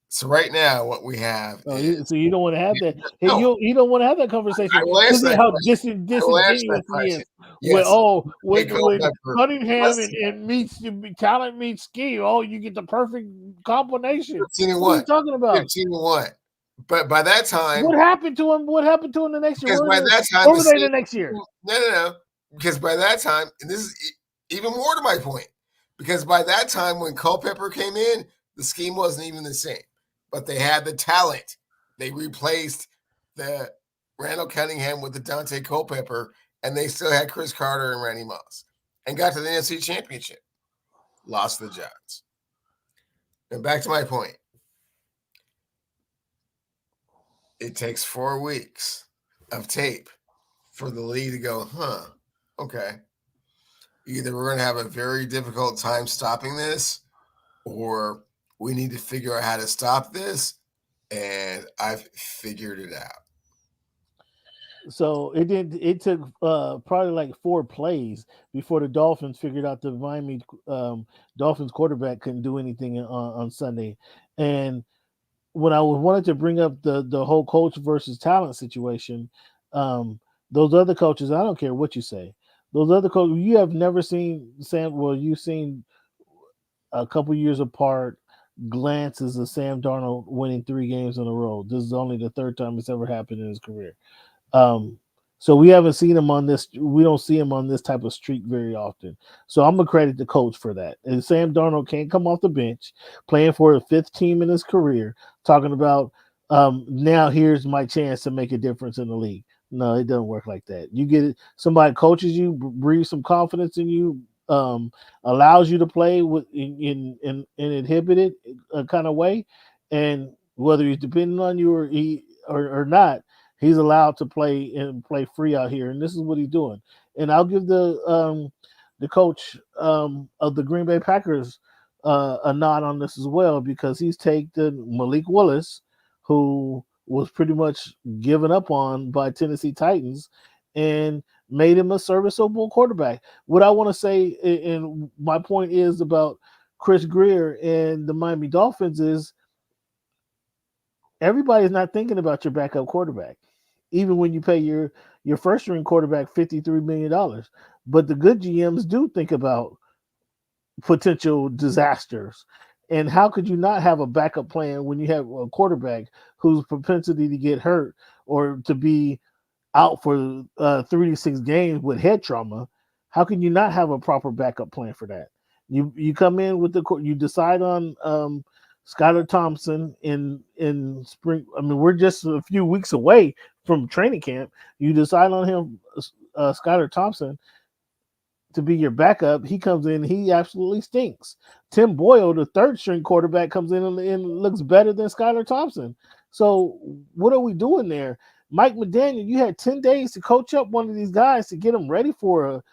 So right now, what we have so you don't want to have that. No. You don't want to have that conversation. This is how disingenuous he is. Yes. When Cunningham and meets talent meets scheme, you get the perfect combination. 15-1. What are you talking about? 15-1. But by that time, what happened to him? What happened to him the next year? Because by that time, the next year. No. Because by that time, and this is even more to my point. Because by that time, when Culpepper came in, the scheme wasn't even the same. But they had the talent. They replaced the Randall Cunningham with the Dante Culpepper, and they still had Chris Carter and Randy Moss, and got to the NFC Championship. Lost the Giants. And back to my point. It takes 4 weeks of tape for the league to go, okay. Either we're going to have a very difficult time stopping this, or we need to figure out how to stop this, and I've figured it out. So it took probably like 4 plays before the Dolphins figured out the Miami Dolphins quarterback couldn't do anything on Sunday. And when I wanted to bring up the whole coach versus talent situation, those other coaches, I don't care what you say, those other coaches, you have never seen you've seen a couple years apart glances of Sam Darnold winning 3 games in a row. This is only the 3rd time it's ever happened in his career. So we haven't seen him on this. We don't see him on this type of streak very often. So I'm gonna credit the coach for that. And Sam Darnold can't come off the bench playing for a 5th team in his career, talking about now here's my chance to make a difference in the league. No, it doesn't work like that. You get it. Somebody coaches you, breathes some confidence in you, allows you to play in an inhibited kind of way, and whether he's depending on you or not, he's allowed to play and play free out here, and this is what he's doing. And I'll give the coach of the Green Bay Packers a nod on this as well, because he's taken Malik Willis, who was pretty much given up on by Tennessee Titans, and made him a serviceable quarterback. What I want to say, and my point is about Chris Greer and the Miami Dolphins, is everybody's not thinking about your backup quarterback, even when you pay your first string quarterback $53 million. But the good GMs do think about potential disasters. And how could you not have a backup plan when you have a quarterback whose propensity to get hurt or to be out for 3 to 6 games with head trauma? How can you not have a proper backup plan for that? You come in with you decide on Skylar Thompson in spring. I mean, we're just a few weeks away from training camp. You decide on him, Skylar Thompson, to be your backup. He comes in, he absolutely stinks. Tim Boyle, the 3rd string quarterback, comes in and looks better than Skylar Thompson. So what are we doing there? Mike McDaniel, you had 10 days to coach up one of these guys to get them ready for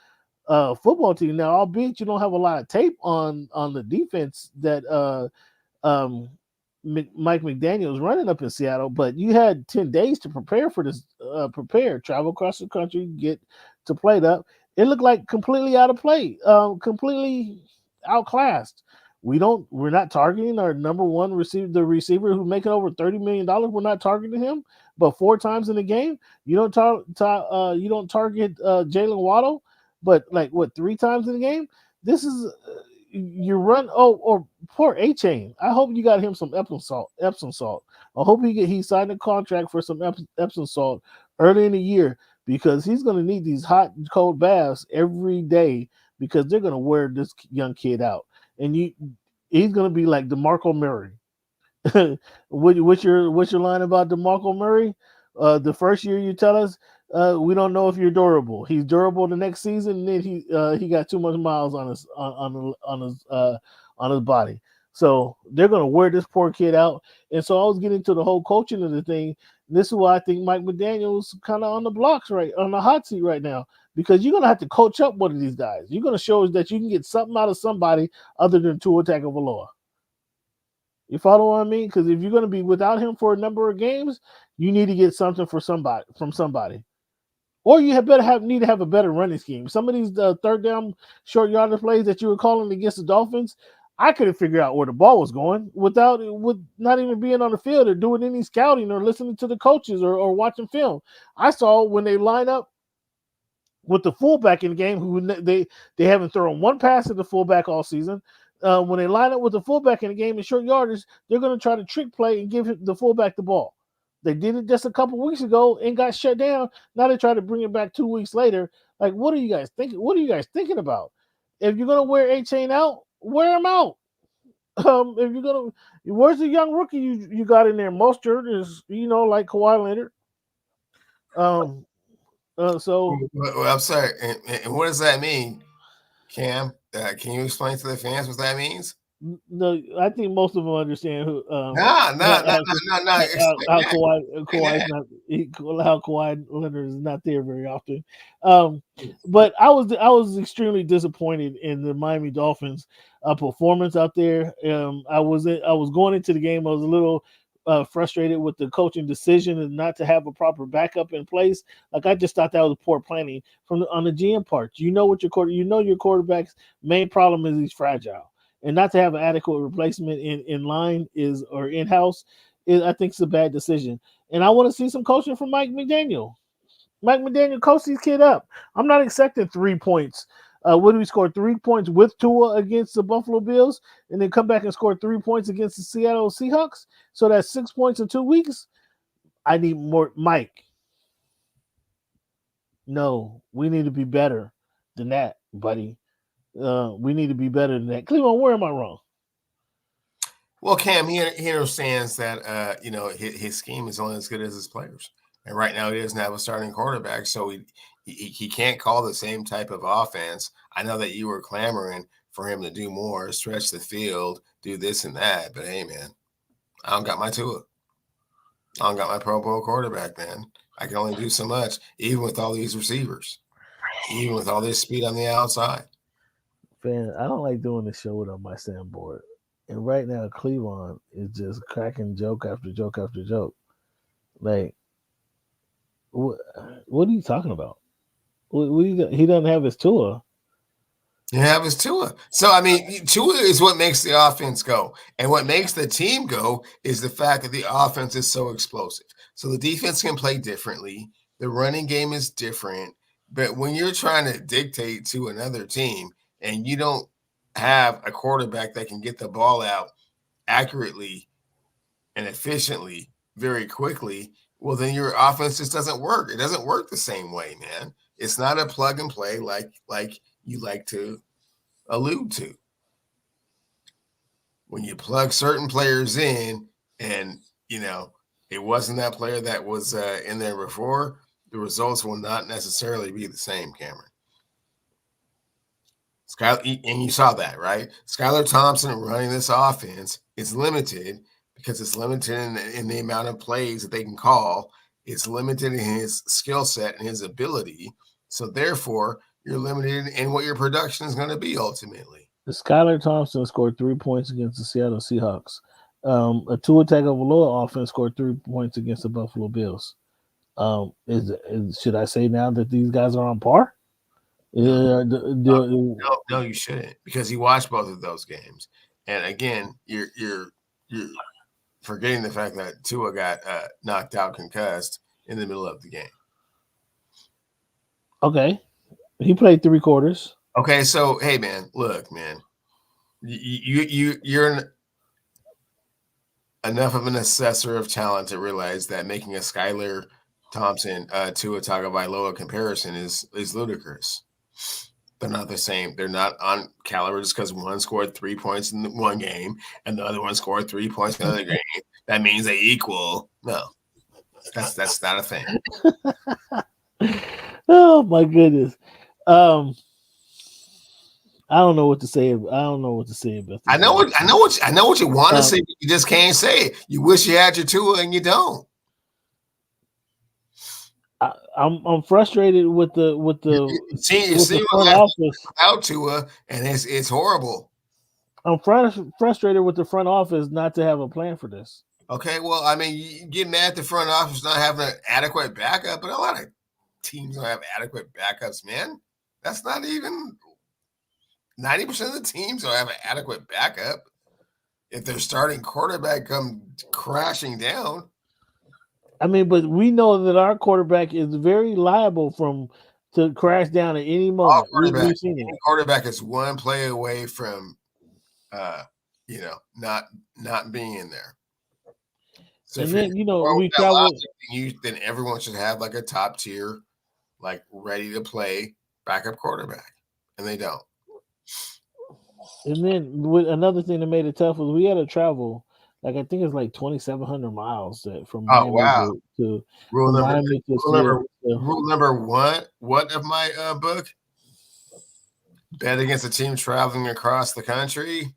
a football team. Now, albeit you don't have a lot of tape on the defense that Mike McDaniel is running up in Seattle, but you had 10 days to prepare for this, travel across the country, get to play it up. It looked like completely out of play, completely outclassed. We're not targeting our number one receiver, the receiver who's making over $30 million. We're not targeting him, but 4 times in the game, you don't target Jalen Waddle, but like 3 times in the game. This is you run. Or poor A-Chain. I hope you got him some Epsom salt. I hope he signed a contract for some Epsom salt early in the year, because he's going to need these hot and cold baths every day, because they're going to wear this young kid out, and he's going to be like DeMarco Murray. What's your line about DeMarco Murray? The first year you tell us we don't know if you're durable. He's durable the next season, and then he got too much miles on his body. So they're gonna wear this poor kid out. And so I was getting to the whole coaching of the thing. This is why I think Mike McDaniel's kind of on the hot seat right now, because you're gonna have to coach up one of these guys. You're gonna show us that you can get something out of somebody other than Tua Tagovailoa. You follow what I mean? Because if you're going to be without him for a number of games, you need to get something from somebody, or you need to have a better running scheme. Some of these third down short yardage plays that you were calling against the Dolphins, I couldn't figure out where the ball was going with not even being on the field or doing any scouting or listening to the coaches or watching film. I saw when they line up with the fullback in the game, who they haven't thrown one pass to the fullback all season. When they line up with the fullback in the game in short yardage, they're going to try to trick play and give the fullback the ball. They did it just a couple weeks ago and got shut down. Now they try to bring it back 2 weeks later. Like, what are you guys thinking? What are you guys thinking about? If you're going to wear A-Chain out, wear him out. If you're going to, where's the young rookie you got in there? Mostert is, like Kawhi Leonard. So well, I'm sorry. And what does that mean, Cam? Can you explain to the fans what that means? No, I think most of them understand who. No. How Kawhi Leonard is not there very often. But I was extremely disappointed in the Miami Dolphins performance out there. I was going into the game. I was a little frustrated with the coaching decision and not to have a proper backup in place. Like, I just thought that was poor planning on the GM part. Your quarterback's main problem is he's fragile, and not to have an adequate replacement in line or in house I think it's a bad decision. And I want to see some coaching from Mike McDaniel. Mike McDaniel, coach these kid up. I'm not accepting 3 points. What did we score? 3 points with Tua against the Buffalo Bills, and then come back and score 3 points against the Seattle Seahawks? So that's 6 points in 2 weeks. I need more. Mike, no, we need to be better than that, buddy. We need to be better than that. Cleveland, where am I wrong? Well, Cam, he understands that his scheme is only as good as his players, and right now he doesn't have a starting quarterback, so he can't call the same type of offense. I know that you were clamoring for him to do more, stretch the field, do this and that, but hey, man, I don't got my Tua. I don't got my Pro Bowl quarterback, man. I can only do so much, even with all these receivers, even with all this speed on the outside. Man, I don't like doing this show without my soundboard. And right now, Cleveland is just cracking joke after joke after joke. Like, what are you talking about? He doesn't have his Tua. You have his Tua. So, I mean, Tua is what makes the offense go. And what makes the team go is the fact that the offense is so explosive. So the defense can play differently. The running game is different. But when you're trying to dictate to another team and you don't have a quarterback that can get the ball out accurately and efficiently very quickly, well, then your offense just doesn't work. It doesn't work the same way, man. It's not a plug and play like you like to allude to. When you plug certain players in and, it wasn't that player that was in there before, the results will not necessarily be the same, Cameron. And you saw that, right? Skylar Thompson running this offense is limited because it's limited in the amount of plays that they can call. It's limited in his skill set and his ability. So therefore, you're limited in what your production is going to be ultimately. Skylar Thompson scored 3 points against the Seattle Seahawks. A Tua Tagovailoa offense scored 3 points against the Buffalo Bills. Should I say now that these guys are on par? No, you shouldn't, because you watched both of those games, and again, you're forgetting the fact that Tua got knocked out, concussed in the middle of the game. Okay, he played 3 quarters. Okay, so hey, man, look, man, you're enough of an assessor of talent to realize that making a Skylar Thompson Tua Tagovailoa comparison is ludicrous. They're not the same. They're not on caliber just because one scored 3 points in one game and the other one scored 3 points in another game. That means they equal. No, that's not a thing. Oh my goodness. I don't know what to say. I don't know what to say about this. I know what you want to say, but you just can't say it. You wish you had your Tua and you don't. I'm frustrated with the front office out Tua, and it's horrible. I'm frustrated with the front office not to have a plan for this. Okay, well, I mean, you get mad at the front office not having an adequate backup, but a lot of teams don't have adequate backups, man. That's not even 90% of the teams don't have an adequate backup. If their starting quarterback comes crashing down. I mean, but we know that our quarterback is very liable to crash down at any moment. We've seen it. Quarterback is one play away from, not being in there. So and if then we travel. Then everyone should have like a top tier, like ready to play backup quarterback, and they don't. And then another thing that made it tough was we had to travel. Like I think it's like 2,700 miles from Miami to Miami to rule number one of my book: bet against a team traveling across the country.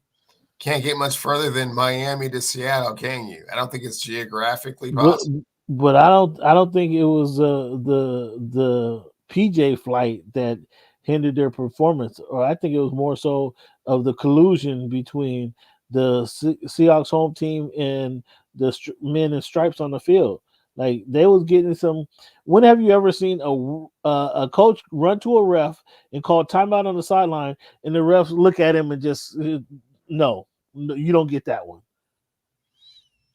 Can't get much further than Miami to Seattle, can you? I don't think it's geographically possible. But I don't think it was the PJ flight that hindered their performance, or I think it was more so of the collusion between the Seahawks home team and the men in stripes on the field. Like they was getting some. When have you ever seen a coach run to a ref and call timeout on the sideline, and the refs look at him and just no, you don't get that one.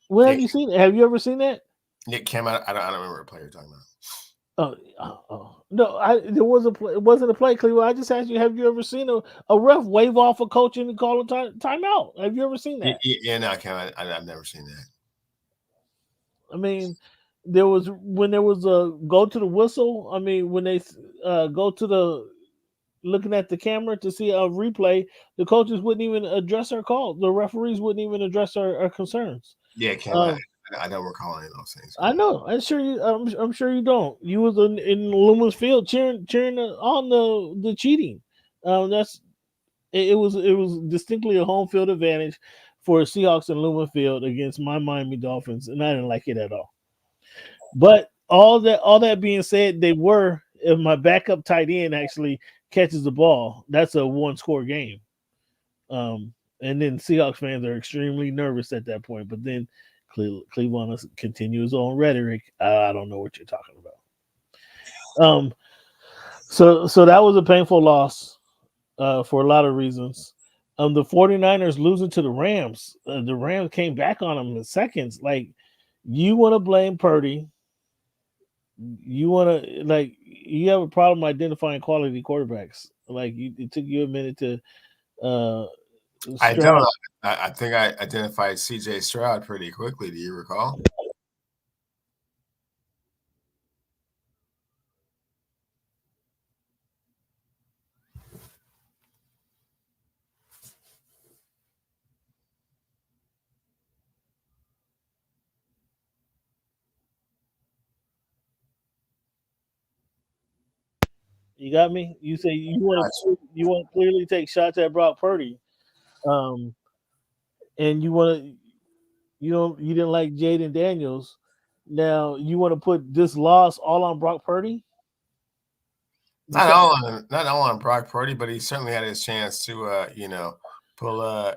When have you seen it? Have you ever seen that? It came out. I don't remember a player talking about. No, there was a play. It wasn't a play, Cleveland. I just asked you, have you ever seen a ref wave off a coach and call a timeout? Have you ever seen that? Yeah, no, I've never seen that. I mean, when there was a go to the whistle. I mean, when they go to the looking at the camera to see a replay, the coaches wouldn't even address our call. The referees wouldn't even address our concerns. Yeah, Kevin, I don't recall any of those things. I know. I'm sure you don't. You was in Loomis Field cheering on the cheating. It was distinctly a home field advantage for Seahawks in Loomis Field against my Miami Dolphins, and I didn't like it at all. But all that being said, if my backup tight end actually catches the ball, that's a 1-score game. And then Seahawks fans are extremely nervous at that point. But then Cleveland continues on rhetoric. I don't know what you're talking about. So that was a painful loss for a lot of reasons. The 49ers losing to the Rams. The Rams came back on them in seconds. Like, you want to blame Purdy. You want to, you have a problem identifying quality quarterbacks. Like, it took you a minute to I don't. I think I identified C.J. Stroud pretty quickly. Do you recall? You got me? You say you want to clearly take shots at Brock Purdy, and you want You didn't like Jayden Daniels. Now you want to put this loss all on Brock Purdy? Not all on Brock Purdy, but he certainly had his chance to pull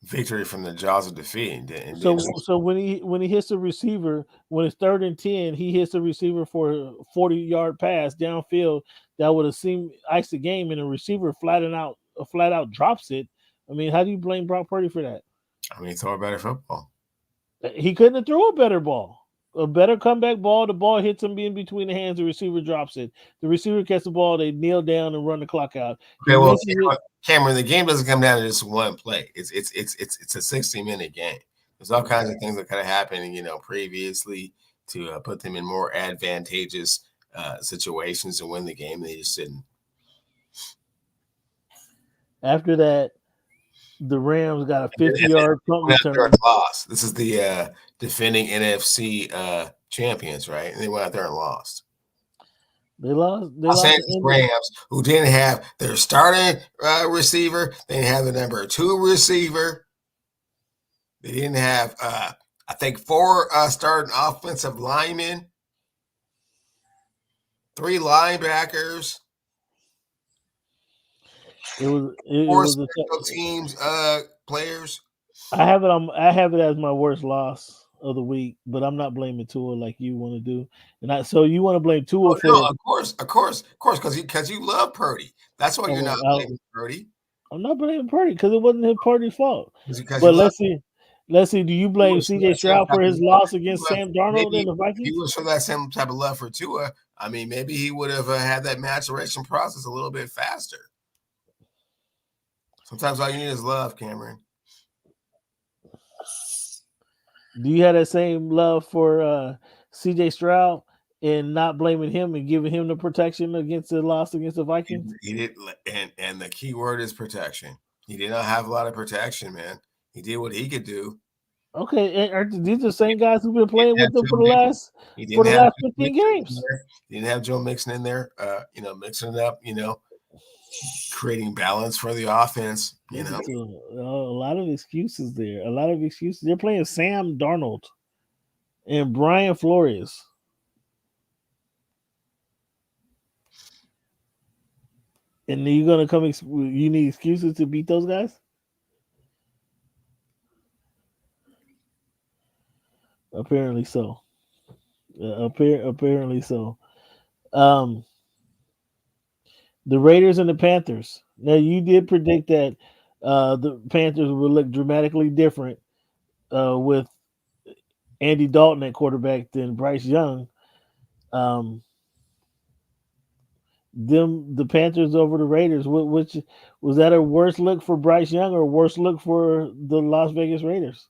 victory from the jaws of defeat. And so when he hits the receiver, when it's 3rd and 10, he hits the receiver for a 40-yard pass downfield that would have seemed ice the game, and the receiver flat out drops it. I mean, how do you blame Brock Purdy for that? I mean, throw a better football. He couldn't have thrown a better ball. A better comeback ball. The ball hits him in between the hands. The receiver drops it. The receiver catches the ball. They kneel down and run the clock out. Okay, well, Cameron, the game doesn't come down to just one play. It's a 60-minute game. There's all kinds of things that could have happened, previously to put them in more advantageous situations to win the game. They just didn't. After that, the Rams got a 50-yard punt return. Lost. This is the defending NFC champions, right? And they went out there and lost. They lost. Los Angeles Rams, who didn't have their starting receiver, they didn't have the number 2 receiver. They didn't have, I think, 4 starting offensive linemen, 3 linebackers. It was 4 special teams players. I have it as my worst loss of the week, but I'm not blaming Tua like you want to do. And so you want to blame Tua for? No, of course, because you love Purdy. That's why you're not blaming Purdy. I'm not blaming Purdy because it wasn't his Purdy's fault. But let's see. Do you blame CJ Stroud for his loss against Sam Darnold and the Vikings? He was for that same type of love for Tua. I mean, maybe he would have had that maturation process a little bit faster. Sometimes all you need is love, Cameron. Do you have that same love for CJ Stroud and not blaming him and giving him the protection against the loss against the Vikings? He did, and the key word is protection. He did not have a lot of protection, man. He did what he could do. Okay, and these are the same guys who've been playing with them for the last 15 games. He didn't have Joe Mixon in there, mixing it up, creating balance for the offense. A lot of excuses there. They're playing Sam Darnold and Brian Flores. And then you're gonna come. You need excuses to beat those guys. Apparently so. Apparently so. The Raiders and the Panthers. Now, you did predict that the Panthers would look dramatically different with Andy Dalton at quarterback than Bryce Young. The Panthers over the Raiders. Which was that a worse look for Bryce Young or a worse look for the Las Vegas Raiders?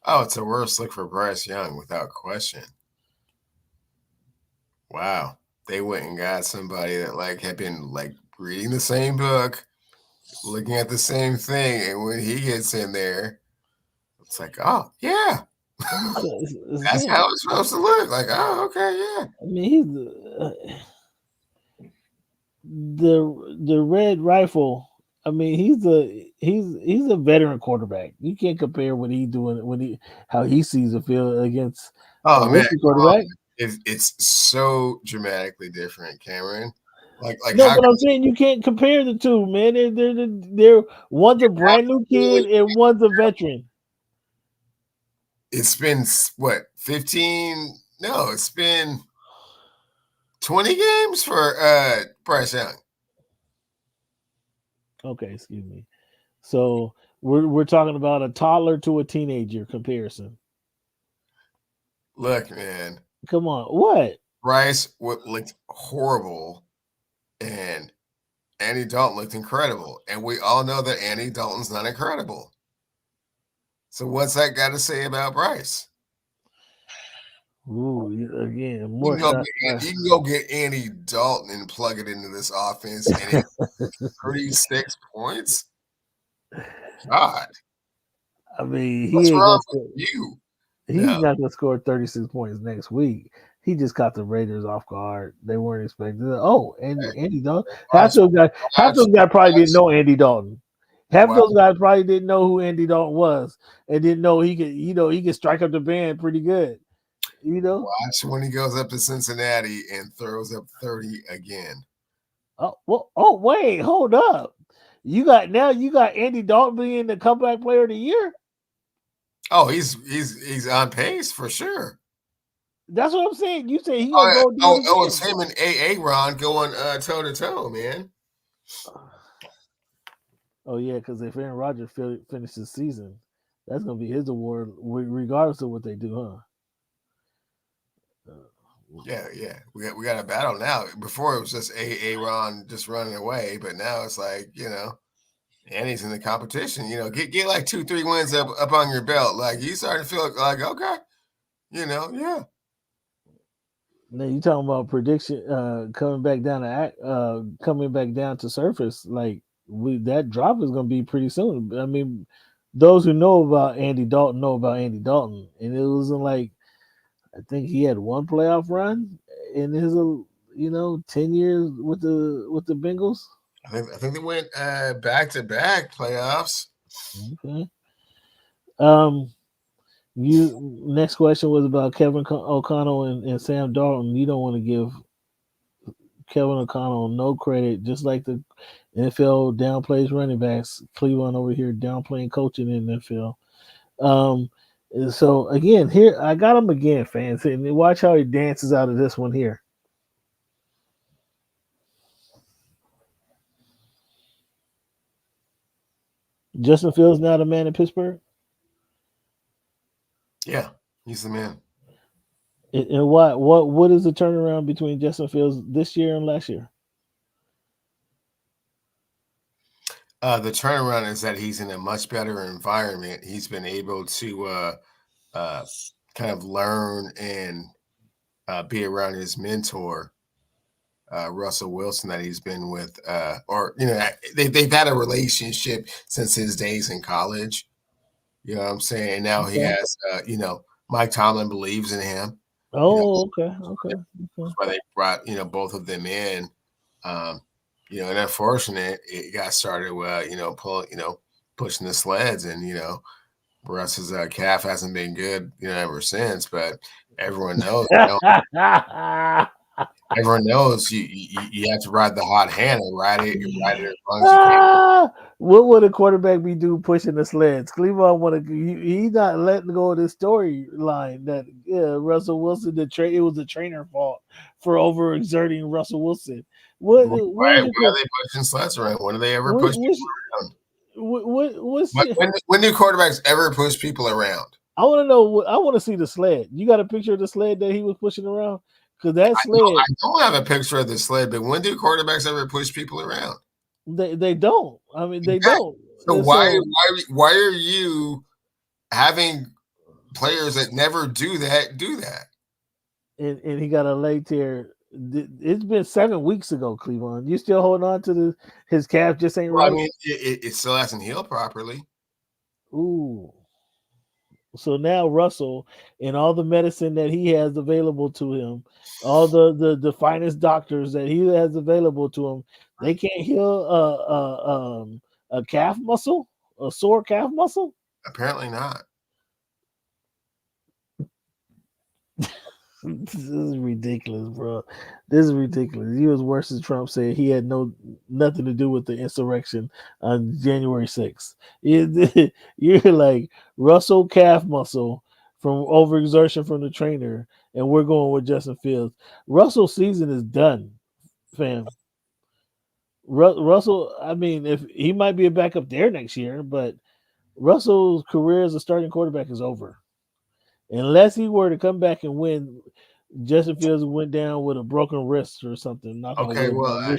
Oh, it's a worse look for Bryce Young without question. Wow. They went and got somebody that had been reading the same book, looking at the same thing, and when he gets in there, it's like, oh yeah, that's how it's supposed to look. Like, oh, okay, yeah. I mean, he's the Red Rifle. I mean, he's a veteran quarterback. You can't compare what he's doing how he sees the field against a rookie quarterback. It's so dramatically different, Cameron. But I'm saying you can't compare the two, man. They're one's a brand new kid and one's a veteran. It's been what 15? No, it's been 20 games for Bryce Young. Okay, excuse me. So we're talking about a toddler to a teenager comparison. Look, man. Come on, what? Bryce looked horrible, and Andy Dalton looked incredible. And we all know that Andy Dalton's not incredible. So what's that got to say about Bryce? Ooh, again, more. You can go get Andy Dalton and plug it into this offense, and it's 36 points. God, I mean, what's wrong with you? He's not going to score 36 points next week. He just caught the Raiders off guard. They weren't expecting it. Oh, Andy Dalton. Half of those guys probably didn't know Andy Dalton. Half those guys probably didn't know who Andy Dalton was and didn't know he could strike up the band pretty good. Watch when he goes up to Cincinnati and throws up 30 again. Wait, hold up. You got Andy Dalton being the comeback player of the year. Oh, he's on pace for sure. That's what I'm saying. You say he gonna go do it again. It's him and Ron going toe to toe, man. Oh yeah, because if Aaron Rodgers finishes the season, that's gonna be his award, regardless of what they do, huh? Yeah. We got a battle now. Before it was just Ron just running away, but now it's like and he's in the competition. Get like 2-3 wins up on your belt. Like you starting to feel like okay, yeah. Now you talking about prediction coming back down to surface. Like that drop is going to be pretty soon. I mean, those who know about Andy Dalton know about Andy Dalton, and it wasn't like I think he had one playoff run in his 10 years with the Bengals. I think they went back-to-back playoffs. Okay. Next question was about Kevin O'Connell and Sam Darnold. You don't want to give Kevin O'Connell no credit, just like the NFL downplays running backs. Cleveland over here downplaying coaching in the NFL. So again, here I got him again, fans, and watch how he dances out of this one here. Justin Fields now the man in Pittsburgh. Yeah, he's the man. And what is the turnaround between Justin Fields this year and last year? The turnaround is that he's in a much better environment. He's been able to kind of learn and be around his mentor, Russell Wilson, that he's been with, they've had a relationship since his days in college. You know what I'm saying? And now he has, Mike Tomlin believes in him. Okay. That's why they brought, both of them in. And unfortunate, it got started with, pushing the sleds, and, Russ's calf hasn't been good, ever since. But everyone knows, everyone knows you have to ride the hot hand and ride it as long as you can. What would a quarterback be doing pushing the sleds? Cleveland he's not letting go of the storyline that Russell Wilson it was the trainer fault for overexerting Russell Wilson. Why are they pushing sleds around? When do they ever push people around? When do quarterbacks ever push people around? I want to know. I want to see the sled. You got a picture of the sled that he was pushing around? Because that sled. I don't have a picture of the sled, but when do quarterbacks ever push people around? They don't. I mean, they don't. So why are you having players that never do that? And he got a leg tear. It's been 7 weeks ago, Cleveland. You still holding on to his calf just ain't right? I mean, it still hasn't healed properly. Ooh. So now Russell and all the medicine that he has available to him, all the finest doctors that he has available to him, they can't heal a calf muscle, a sore calf muscle? Apparently not. This is ridiculous, bro. This is ridiculous. He was worse than Trump said he had nothing to do with the insurrection on January 6th. You're like Russell calf muscle from overexertion from the trainer, and we're going with Justin Fields. Russell's season is done, fam. Russell, I mean, if he might be a backup there next year, but Russell's career as a starting quarterback is over. Unless he were to come back and win, Justin Fields went down with a broken wrist or something. Okay, well, I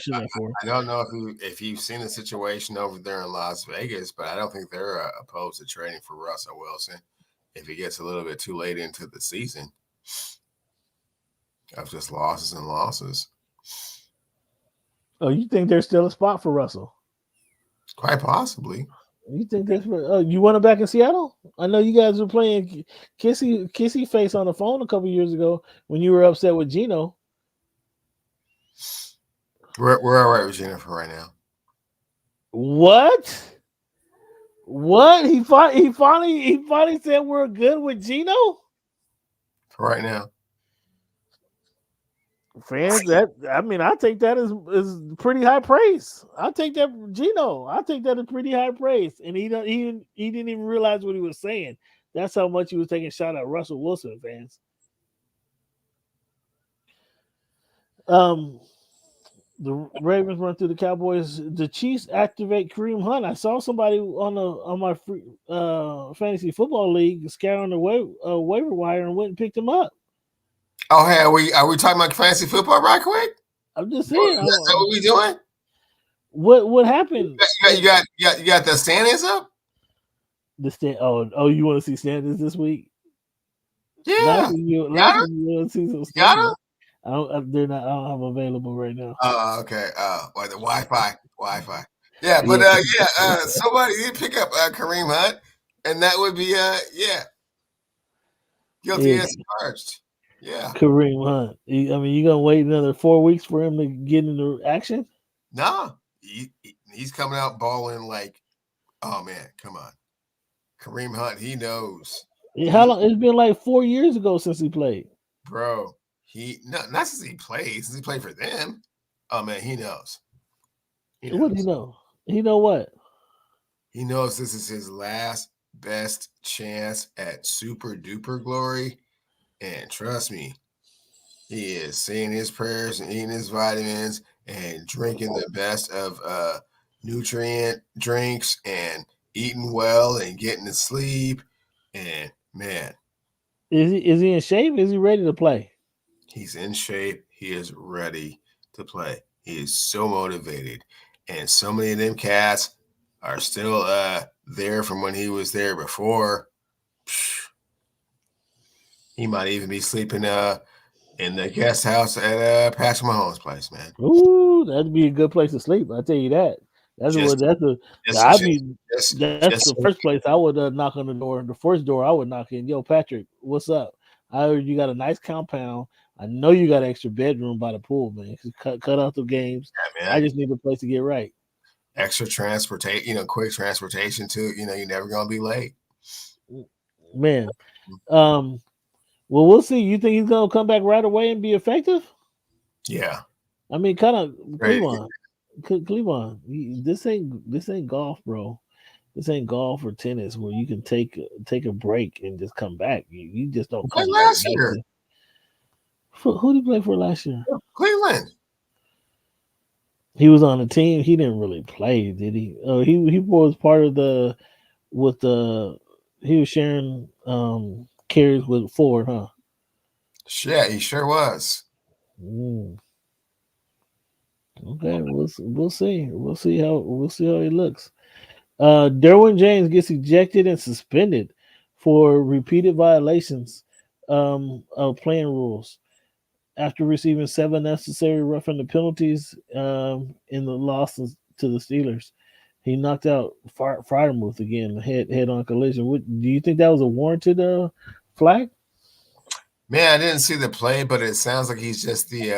don't know if you've seen the situation over there in Las Vegas, but I don't think they're opposed to trading for Russell Wilson if he gets a little bit too late into the season of just losses and losses. Oh, you think there's still a spot for Russell? Quite possibly. You think that's you want him back in Seattle? I know you guys were playing kissy face on the phone a couple years ago when you were upset with Gino. We're all right with Gino for right now. What? What? He finally said we're good with Gino? For right now. Fans, I take that as pretty high praise. I take that Gino. I take that as pretty high praise. And he didn't even realize what he was saying. That's how much he was taking a shot at Russell Wilson, fans. The Ravens run through the Cowboys. The Chiefs activate Kareem Hunt. I saw somebody on my free, fantasy football league scouring the waiver wire and went and picked him up. Oh, hey, are we talking about fantasy football right quick? I'm just saying. Is that what we doing? What happened? You got the standings up? The stand. Oh, you want to see standings this week? Yeah. Last week you want to see some standings. I don't have them available right now. Oh, okay. Or the Wi-Fi. Yeah, but somebody did pick up Kareem Hunt, and that would be guilty as charged. Yeah, Kareem Hunt. You gonna wait another 4 weeks for him to get into action? No, he's coming out balling like, oh man, come on, Kareem Hunt. He knows. How long? It's been like 4 years ago since he played, bro. Not since he played. Since he played for them. Oh man, he knows. What do you know? He know what? He knows this is his last best chance at super duper glory. And trust me, he is saying his prayers and eating his vitamins and drinking the best of nutrient drinks and eating well and getting to sleep. And man, is he in shape? Is he ready to play? He's in shape. He is ready to play. He is so motivated. And so many of them cats are still there from when he was there before. He might even be sleeping in the guest house at Patrick Mahomes' place, man. Ooh, that'd be a good place to sleep. I tell you that. That's the first place I would knock on the door. The first door I would knock in. Yo, Patrick, what's up? I heard you got a nice compound. I know you got an extra bedroom by the pool, man. Cut out the games. Yeah, I just need a place to get right. Extra transportation, quick transportation too. You're never gonna be late, man. Well, we'll see. You think he's gonna come back right away and be effective? Yeah. I mean, kind of Cleveland. This ain't golf, bro. This ain't golf or tennis where you can take a break and just come back. You just don't come back. Last year. Who did he play for last year? Cleveland. He was on the team. He didn't really play, did he? He was part of he was sharing carries with Ford, huh? Yeah, he sure was. Okay, we'll see. We'll see how he looks. Derwin James gets ejected and suspended for repeated violations of playing rules after receiving 7 necessary roughing the penalties in the losses to the Steelers. He knocked out Freiermuth again, head-on collision. Do you think that was a warranted flag? Man, I didn't see the play, but it sounds like he's just the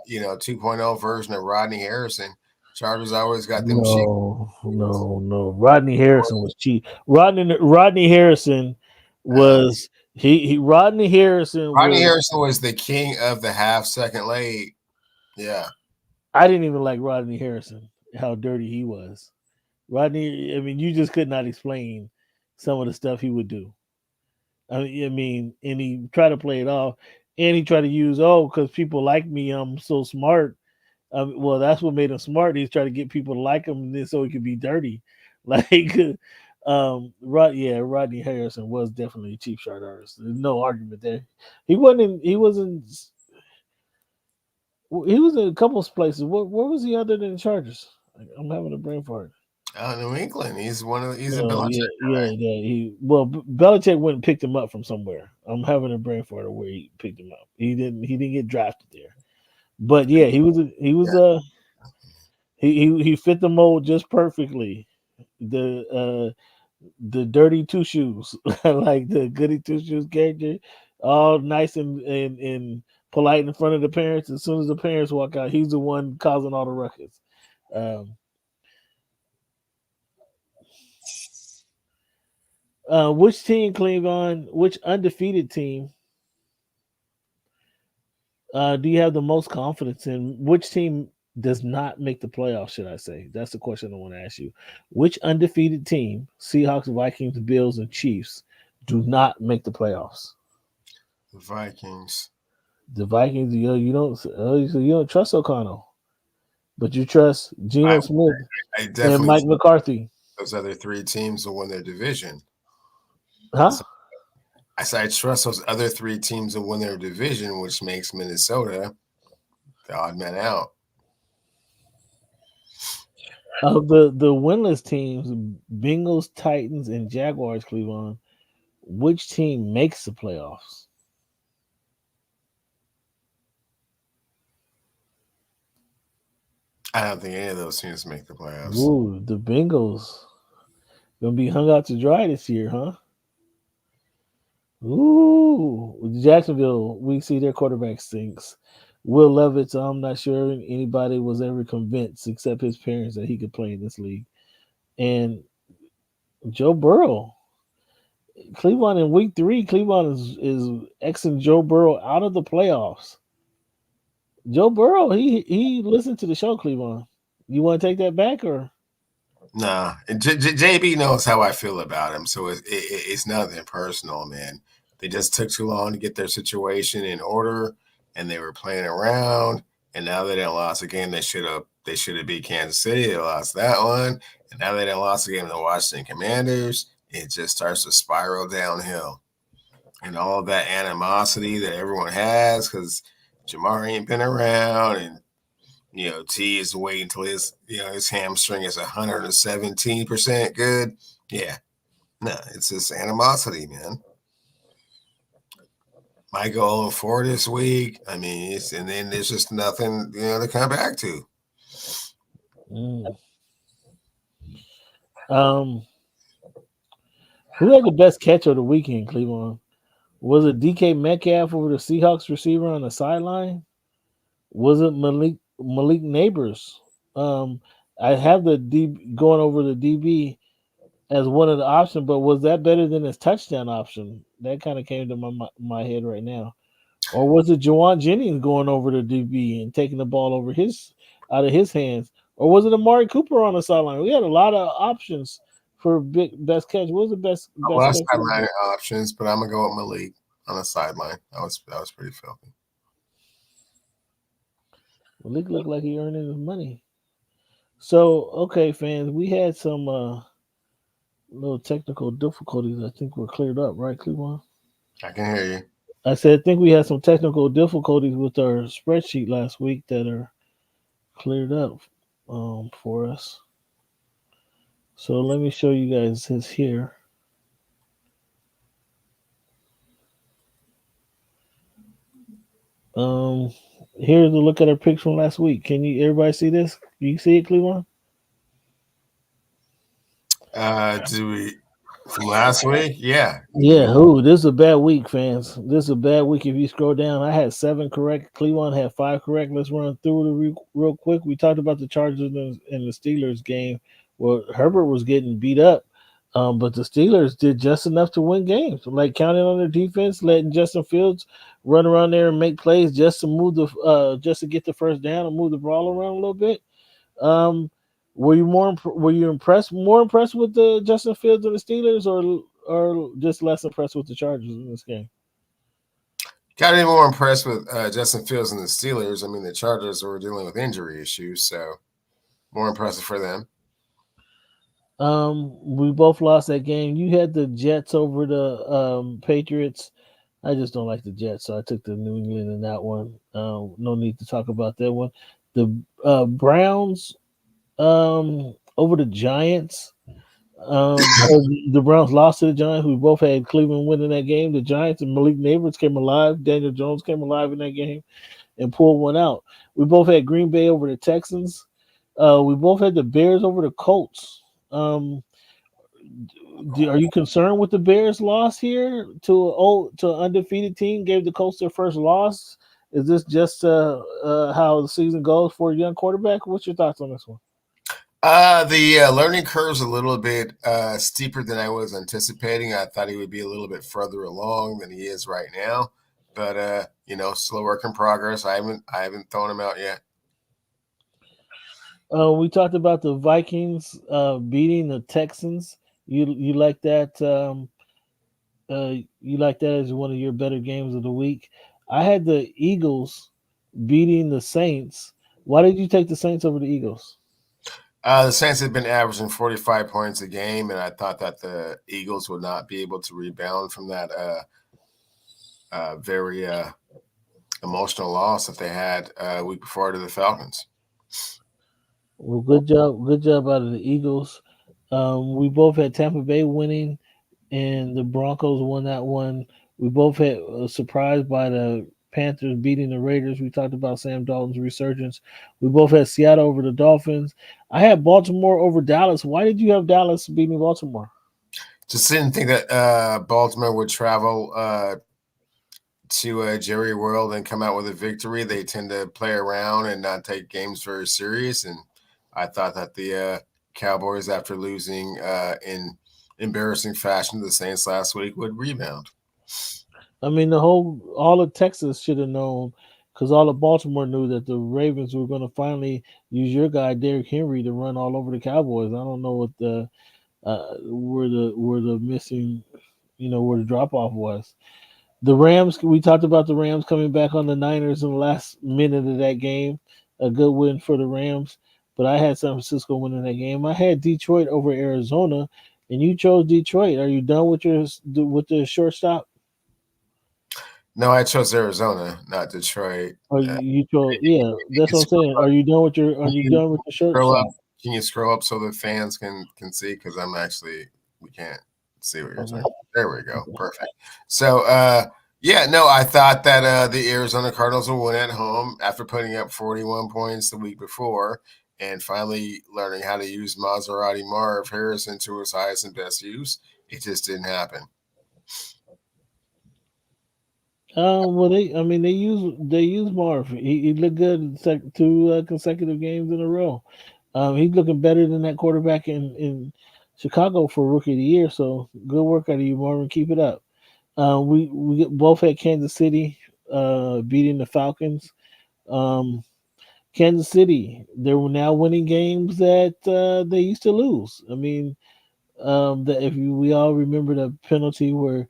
2.0 version of Rodney Harrison. Chargers always got them cheap. No. Rodney Harrison was cheap. Rodney Harrison was Rodney Harrison was the king of the half-second late. Yeah. I didn't even like Rodney Harrison, how dirty he was. Rodney, you just could not explain some of the stuff he would do. And he tried to play it off, and he tried to use, because people like me, I'm so smart. Well, that's what made him smart. He's trying to get people to like him, and then so he could be dirty. Rodney Harrison was definitely a cheap shot artist. There's no argument there. He was in a couple of places. Where was he other than the Chargers? I'm having a brain fart. New England. He's a Belichick. Belichick went and picked him up from somewhere. I'm having a brain fart of where he picked him up. He didn't get drafted there. But yeah, he fit the mold just perfectly. The dirty two shoes, like the goody two shoes character, all nice and polite in front of the parents. As soon as the parents walk out, he's the one causing all the ruckus. Which team, Cleveland? Which undefeated team do you have the most confidence in? Which team does not make the playoffs? Should I say? That's the question I want to ask you. Which undefeated team? Seahawks, Vikings, Bills, and Chiefs do not make the playoffs. The Vikings. The Vikings. You don't trust O'Connell, but you trust Gino Smith I definitely and Mike McCarthy. Those other three teams will win their division. Huh? So I said I trust those other three teams to win their division, which makes Minnesota the odd man out. Of the winless teams, Bengals, Titans, and Jaguars, Cleveland, which team makes the playoffs? I don't think any of those teams make the playoffs. Ooh, the Bengals gonna be hung out to dry this year, huh? Ooh, Jacksonville, we see their quarterback stinks. Will Levis, I'm not sure anybody was ever convinced except his parents that he could play in this league. And Joe Burrow, Cleveland in week 3, Cleveland is Xing Joe Burrow out of the playoffs. Joe Burrow, he listened to the show, Cleveland. You want to take that back or? Nah, JB knows how I feel about him, so it's nothing personal, man. They just took too long to get their situation in order, and they were playing around. And now they didn't lost a game they should have beat Kansas City. They lost that one, and now they didn't lost a game to the Washington Commanders. It just starts to spiral downhill, and all of that animosity that everyone has because Jamar ain't been around, and T is waiting until his hamstring is 117% good. Yeah, no, it's just animosity, man. Might go 0-4 this week. I mean, and then there's just nothing to come back to. Who had the best catch of the weekend, Cleveland? Was it DK Metcalf over the Seahawks receiver on the sideline? Was it Malik Neighbors? I have the going over the DB as one of the options, but was that better than his touchdown option? That kind of came to my head right now. Or was it Jawan Jennings going over the DB and taking the ball out of his hands? Or was it Amari Cooper on the sideline? We had a lot of options for best catch. What was the best catch? Sideline options, but I'm gonna go with Malik on the sideline. That was pretty filthy. Malik looked like he earning his money. So, okay, fans, we had some little technical difficulties. I think we're cleared up, right, Cleveland? I can hear you. I said, I think we had some technical difficulties with our spreadsheet last week that are cleared up for us. So let me show you guys this here. Here's a look at our picks from last week. Can everybody see this? You see it, Cleveland? Do we from last week? Yeah. Yeah. Ooh, this is a bad week, fans. This is a bad week. If you scroll down, I had 7 correct. Cleveland had 5 correct. Let's run through it real quick. We talked about the Chargers and the Steelers game where Herbert was getting beat up, but the Steelers did just enough to win games. Like counting on their defense, letting Justin Fields run around there and make plays just to just to get the first down and move the ball around a little bit. Were you impressed with the Justin Fields and the Steelers, or just less impressed with the Chargers in this game? Got to be more impressed with Justin Fields and the Steelers. I mean, the Chargers were dealing with injury issues, so more impressive for them. We both lost that game. You had the Jets over the Patriots. I just don't like the Jets, so I took the New England in that one. No need to talk about that one. The Browns over the Giants. The Browns lost to the Giants. We both had Cleveland winning that game. The Giants and Malik Neighbors came alive. Daniel Jones came alive in that game and pulled one out. We both had Green Bay over the Texans. We both had the Bears over the Colts. Are you concerned with the Bears' loss here to an undefeated team? Gave the Colts their first loss. Is this just how the season goes for a young quarterback? What's your thoughts on this one? The learning curve's a little bit steeper than I was anticipating. I thought he would be a little bit further along than he is right now, but slow work in progress. I haven't thrown him out yet. We talked about the Vikings beating the Texans. You like that? You like that as one of your better games of the week. I had the Eagles beating the Saints. Why did you take the Saints over the Eagles? The Saints had been averaging 45 points a game, and I thought that the Eagles would not be able to rebound from that very emotional loss that they had a week before to the Falcons. Well, good job out of the Eagles. We both had Tampa Bay winning, and the Broncos won that one. We both had surprised by the Panthers beating the Raiders. We talked about Sam Dalton's resurgence. We both had Seattle over the Dolphins. I had Baltimore over Dallas. Why did you have Dallas beating Baltimore? Just didn't think that Baltimore would travel to Jerry World and come out with a victory. They tend to play around and not take games very serious. And I thought that the Cowboys, after losing in embarrassing fashion to the Saints last week, would rebound. I mean, all of Texas should have known, because all of Baltimore knew that the Ravens were going to finally use your guy Derrick Henry to run all over the Cowboys. I don't know what the where the missing, where the drop off was. The Rams, we talked about the Rams coming back on the Niners in the last minute of that game. A good win for the Rams, but I had San Francisco winning that game. I had Detroit over Arizona, and you chose Detroit. Are you done with the shortstop? No, I chose Arizona, not Detroit. Or you chose, yeah, that's what I'm saying. Are you done with the shortstop? Can you scroll up so the fans can see? Because we can't see what you're saying. There we go. Perfect. So, I thought that the Arizona Cardinals will win at home after putting up 41 points the week before and finally learning how to use Maserati Marv Harrison to his highest and best use. It just didn't happen. Well, they use Marv. He looked good in two consecutive games in a row. He's looking better than that quarterback in Chicago for Rookie of the Year. So good work out of you, Marvin. Keep it up. We both had Kansas City beating the Falcons. Kansas City, they were now winning games that they used to lose. I mean, we all remember the penalty where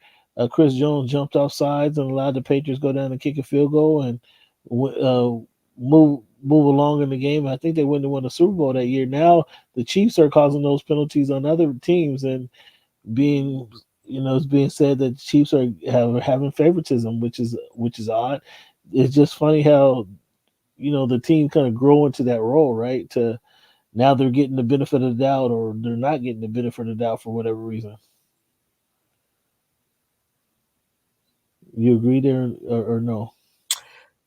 Chris Jones jumped off sides and allowed the Patriots go down and kick a field goal and move along in the game. I think they wouldn't have won the Super Bowl that year. Now the Chiefs are causing those penalties on other teams, and it's being said that the Chiefs are having favoritism, which is odd. It's just funny how the team kind of grow into that role, right? To now they're getting the benefit of the doubt, or they're not getting the benefit of the doubt for whatever reason. You agree there or no?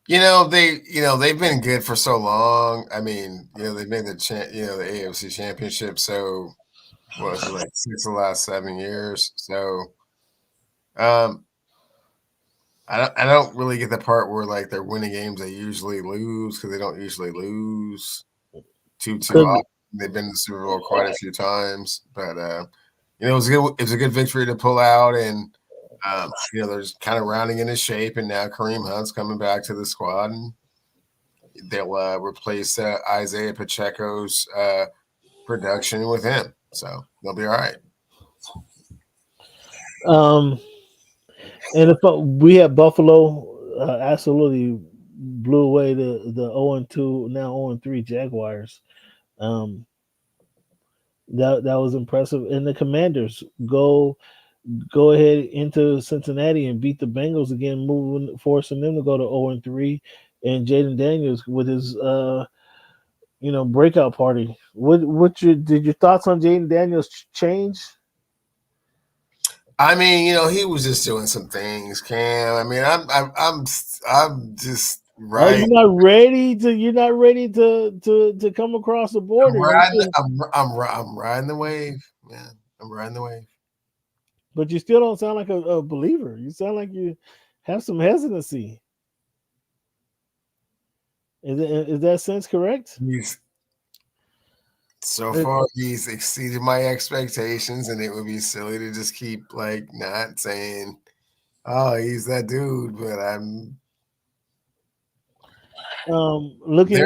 They've been good for so long. I mean, they made the AFC Championship. So what was it, like 6 of the last 7 years? So, I don't really get the part where like they're winning games they usually lose, because they don't usually lose too often. They've been to the Super Bowl quite a few times, but it was a good victory to pull out, and they're just kind of rounding into shape, and now Kareem Hunt's coming back to the squad, and they'll replace Isaiah Pacheco's production with him, so they'll be all right. And if we had Buffalo absolutely blew away the 0-2, now 0-3 Jaguars. That was impressive. And the Commanders go ahead into Cincinnati and beat the Bengals again, forcing them to go to 0-3. And Jayden Daniels with his breakout party. Did your thoughts on Jayden Daniels change? I mean, he was just doing some things, Cam. I mean, I'm just right. You're not ready to come across the border. I'm riding the wave, man. I'm riding the wave. But you still don't sound like a believer. You sound like you have some hesitancy. Is that sense correct? So far, he's exceeded my expectations, and it would be silly to just keep like not saying, "Oh, he's that dude." But I'm looking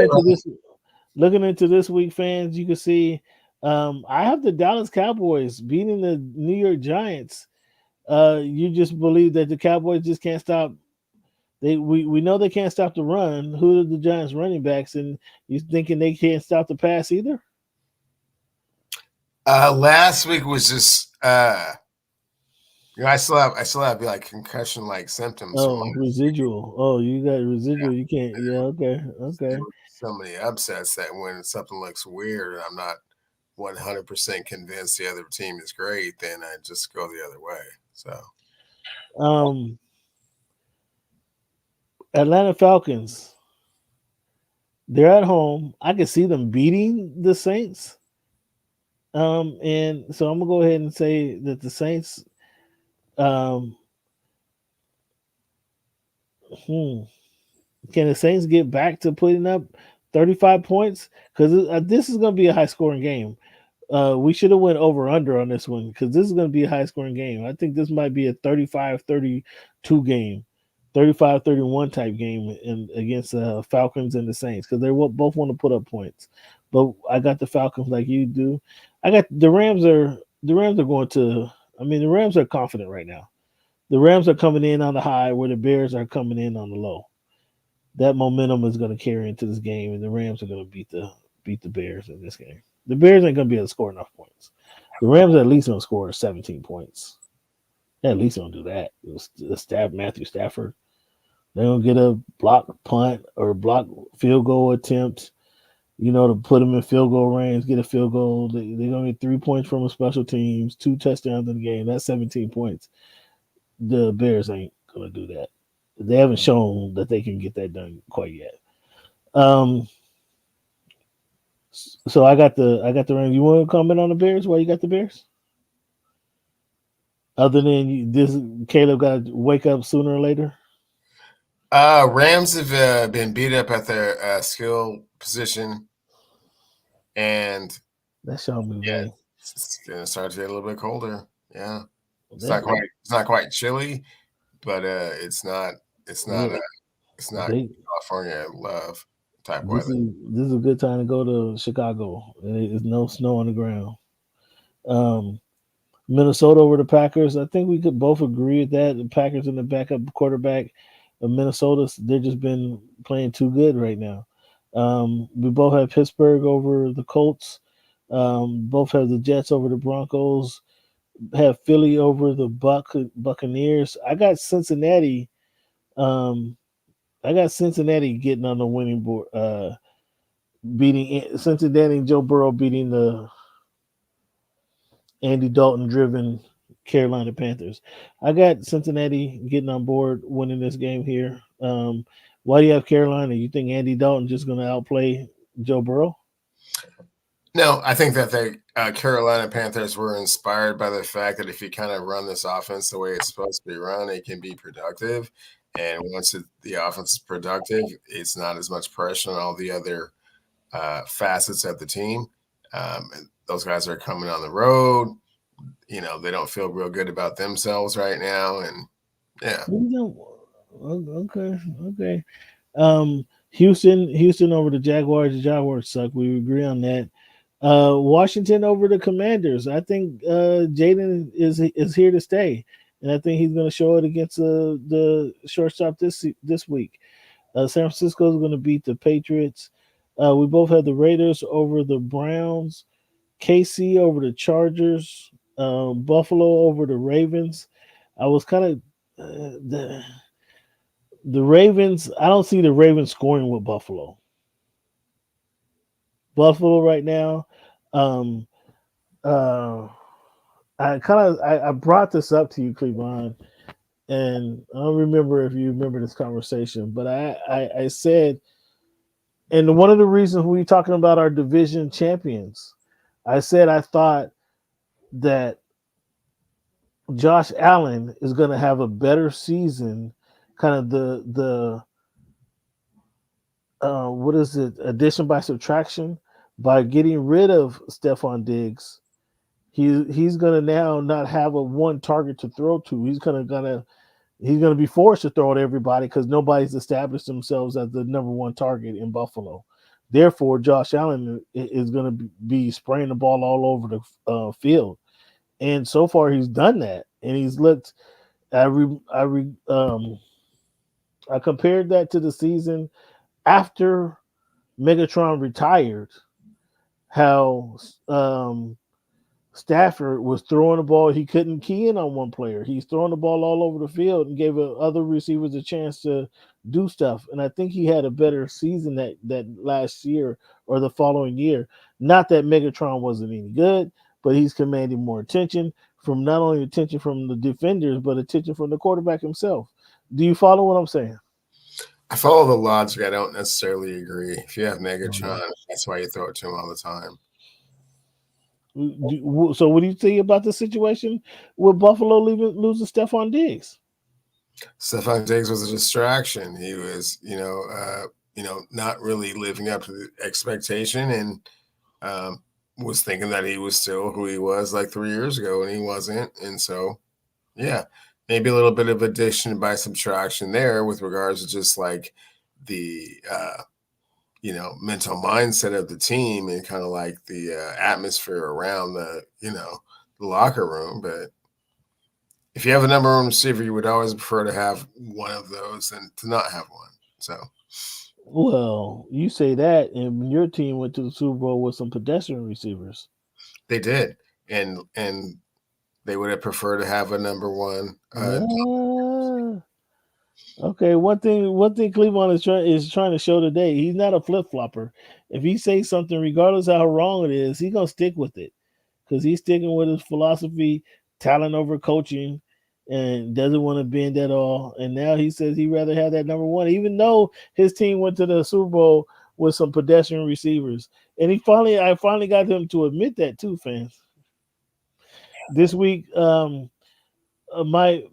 into this week, fans. You can see I have the Dallas Cowboys beating the New York Giants. You just believe that the Cowboys just can't stop. We know they can't stop the run. Who are the Giants running backs? And you thinking they can't stop the pass either? last week was just I still have like concussion like symptoms from Residual. Oh, you got residual. You can't. Yeah. Okay. so many upsets that when something looks weird and I'm not 100% convinced the other team is great, then I just go the other way. So Atlanta Falcons. They're at home. I can see them beating the Saints. And so I'm gonna go ahead and say that the Saints. Can the Saints get back to putting up 35 points? Because this is going to be a high scoring game. We should have went over under on this one because this is going to be a high scoring game. I think this might be a 35-32 game, 35-31 type game against Falcons and the Saints because they both want to put up points. But I got the Falcons like you do. I got the Rams are going to. I mean, the Rams are confident right now. The Rams are coming in on the high where the Bears are coming in on the low. That momentum is going to carry into this game, and the Rams are going to beat the Bears in this game. The Bears ain't going to be able to score enough points. The Rams are at least going to score 17 points. They're at least going to do that. Matthew Stafford. They're going to get a block punt or block field goal attempt, to put them in field goal range, get a field goal. They're going to get 3 points from a special teams, 2 touchdowns in the game. That's 17 points. The Bears ain't going to do that. They haven't shown that they can get that done quite yet. So I got the Rams. You want to comment on the Bears? Why you got the Bears? Other than this, Caleb got to wake up sooner or later. Rams have been beat up at their skill position, and that's showing me. Yeah, it's gonna start to get a little bit colder. Yeah, it's not quite chilly, but it's not California love type weather. This is a good time to go to Chicago. There's no snow on the ground. Minnesota over the Packers. I think we could both agree with that. The Packers and the backup quarterback of Minnesota, they've just been playing too good right now. We both have Pittsburgh over the Colts. Both have the Jets over the Broncos. Have Philly over the Buccaneers. I got Cincinnati. Getting on the winning board, beating Cincinnati and Joe Burrow beating the Andy Dalton-driven Carolina Panthers. I got Cincinnati getting on board, winning this game here. Why do you have Carolina? You think Andy Dalton just going to outplay Joe Burrow? No, I think that the Carolina Panthers were inspired by the fact that if you kind of run this offense the way it's supposed to be run, it can be productive. And once the offense is productive, it's not as much pressure on all the other facets of the team. And those guys are coming on the road. They don't feel real good about themselves right now. And yeah. Okay. Houston over the Jaguars. The Jaguars suck. We agree on that. Washington over the Commanders. I think Jayden is here to stay. And I think he's going to show it against the shortstop this week. San Francisco is going to beat the Patriots. We both have the Raiders over the Browns, KC over the Chargers, Buffalo over the Ravens. I was kind of the Ravens. I don't see the Ravens scoring with Buffalo. Buffalo right now. I brought this up to you, Cleveland, and I don't remember if you remember this conversation, but I said, and one of the reasons we were talking about our division champions, I said I thought that Josh Allen is going to have a better season, kind of the what is it, addition by subtraction, by getting rid of Stephon Diggs, he's gonna now not have a one target to throw to. He's gonna be forced to throw at everybody because nobody's established themselves as the number one target in Buffalo. Therefore, Josh Allen is going to be spraying the ball all over the field, and so far he's done that, and he's looked. I compared that to the season after Megatron retired, how Stafford was throwing the ball. He couldn't key in on one player. He's throwing the ball all over the field and gave other receivers a chance to do stuff. And I think he had a better season that last year or the following year. Not that Megatron wasn't any good, but he's commanding more attention from not only attention from the defenders, but attention from the quarterback himself. Do you follow what I'm saying? I follow the logic. I don't necessarily agree. If you have Megatron, that's why you throw it to him all the time. So what do you think about the situation with Buffalo losing Stephon Diggs? Stephon Diggs was a distraction. He was, not really living up to the expectation, and was thinking that he was still who he was like 3 years ago, and he wasn't. And so, yeah, maybe a little bit of addition by subtraction there with regards to just like the mental mindset of the team and kind of like the atmosphere around the locker room. But if you have a number one receiver, you would always prefer to have one of those than to not have one. So, well, you say that, and your team went to the Super Bowl with some pedestrian receivers. They did, and they would have preferred to have a number one. Okay, one thing Cleveland is trying to show today, he's not a flip flopper. If he says something, regardless of how wrong it is, he's gonna stick with it because he's sticking with his philosophy, talent over coaching, and doesn't want to bend at all. And now he says he'd rather have that number one, even though his team went to the Super Bowl with some pedestrian receivers. And I finally got him to admit that too, fans. This week, my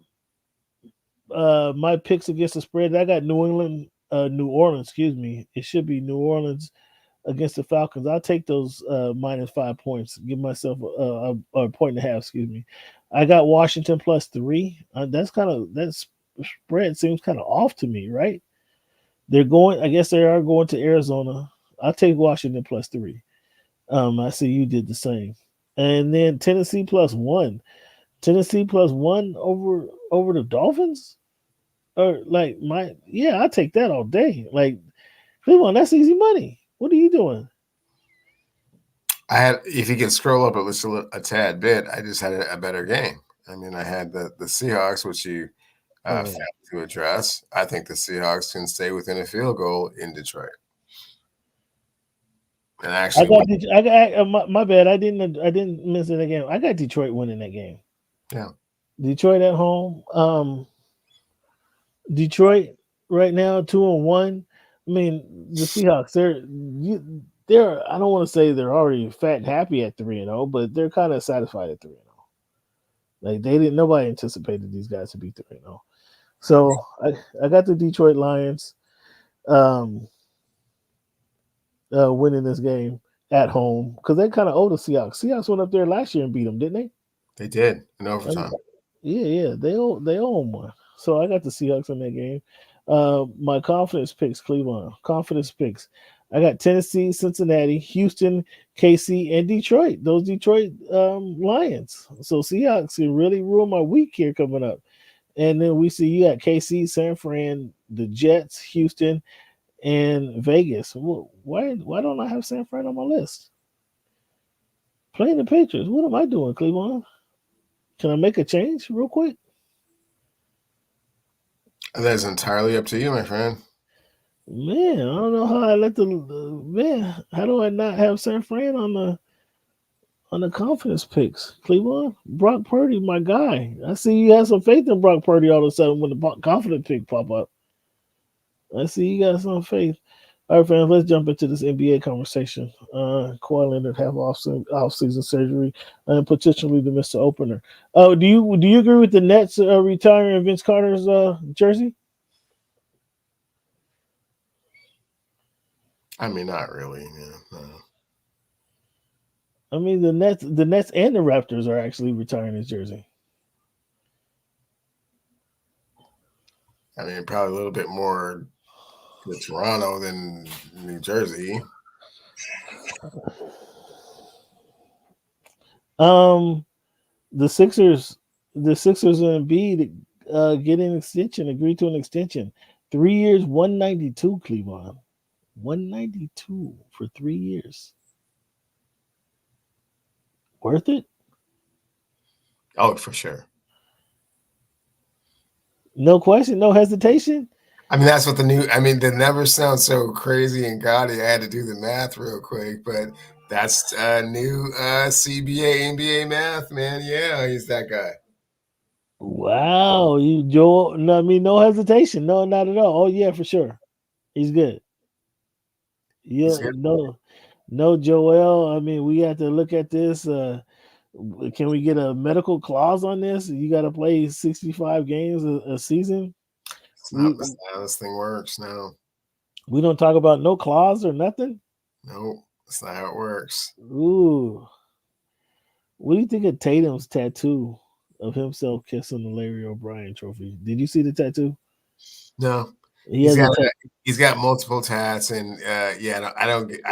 picks against the spread, I got New Orleans, excuse me. It should be New Orleans against the Falcons. I'll take those minus 5 points. Give myself a point and a half, excuse me. I got Washington plus 3. That spread seems kind of off to me, right? I guess they are going to Arizona. I'll take Washington plus 3. I see you did the same. And then Tennessee plus 1. Tennessee plus 1 over the Dolphins? Or I'll take that all day. Like, come on, that's easy money. What are you doing? If you can scroll up at least a tad bit, I just had a better game. I mean, I had the Seahawks, which you failed to address. I think the Seahawks can stay within a field goal in Detroit. And actually, my bad. I didn't miss it again. I got Detroit winning that game. Yeah, Detroit at home. Detroit right now 2-1. I mean, the Seahawks, they're I don't want to say they're already fat and happy at 3-0, but they're kind of satisfied at 3-0. Like nobody anticipated these guys to be 3-0. So I got the Detroit Lions winning this game at home because they kind of owe the Seahawks. Seahawks went up there last year and beat them, didn't they? They did in overtime. Yeah, they owe them one. So I got the Seahawks in that game. My confidence picks, Cleveland. Confidence picks. I got Tennessee, Cincinnati, Houston, KC, and Detroit. Those Detroit Lions. So Seahawks can really ruin my week here coming up. And then we see you got KC, San Fran, the Jets, Houston, and Vegas. Well, why don't I have San Fran on my list? Playing the Patriots. What am I doing, Cleveland? Can I make a change real quick? That is entirely up to you, my friend. Man, I don't know how I let how do I not have San Fran on the confidence picks? Cleveland, Brock Purdy, my guy. I see you have some faith in Brock Purdy all of a sudden when the confidence pick pop up. I see you got some faith. All right, fans, let's jump into this NBA conversation. Kawhi Leonard have off-season surgery and potentially to miss the opener. Do you agree with the Nets retiring Vince Carter's jersey? I mean, not really. No. I mean, the Nets and the Raptors are actually retiring his jersey. I mean, probably a little bit more to Toronto than New Jersey. The Sixers and Embiid get an extension, agree to an extension. 3 years, 192, Cleveland. 192 for 3 years. Worth it? Oh, for sure. No question, no hesitation. I mean, that's what the numbers sound so crazy and gaudy. I had to do the math real quick, but that's new CBA, NBA math, man. Yeah, he's that guy. Wow, Joel. No, I mean, no hesitation. No, not at all. Oh yeah, for sure. He's good. No, Joel. I mean, we have to look at this. Can we get a medical clause on this? You got to play 65 games a season. That's not how this thing works. No, we don't talk about no clause or nothing. No, that's not how it works. Ooh, what do you think of Tatum's tattoo of himself kissing the Larry O'Brien trophy? Did you see the tattoo? No, he's got multiple tats, and I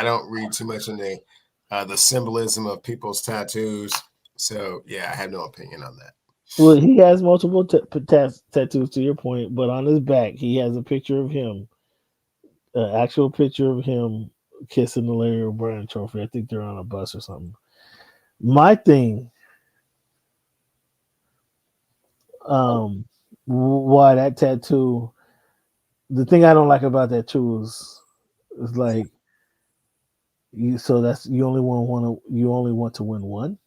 don't read too much in the symbolism of people's tattoos. So yeah, I have no opinion on that. Well, he has multiple tattoos, to your point, but on his back he has a picture of him, an actual picture of him kissing the Larry O'Brien trophy. I think they're on a bus or something. My thing, why that tattoo? The thing I don't like about that too is like you. So you only want to win one.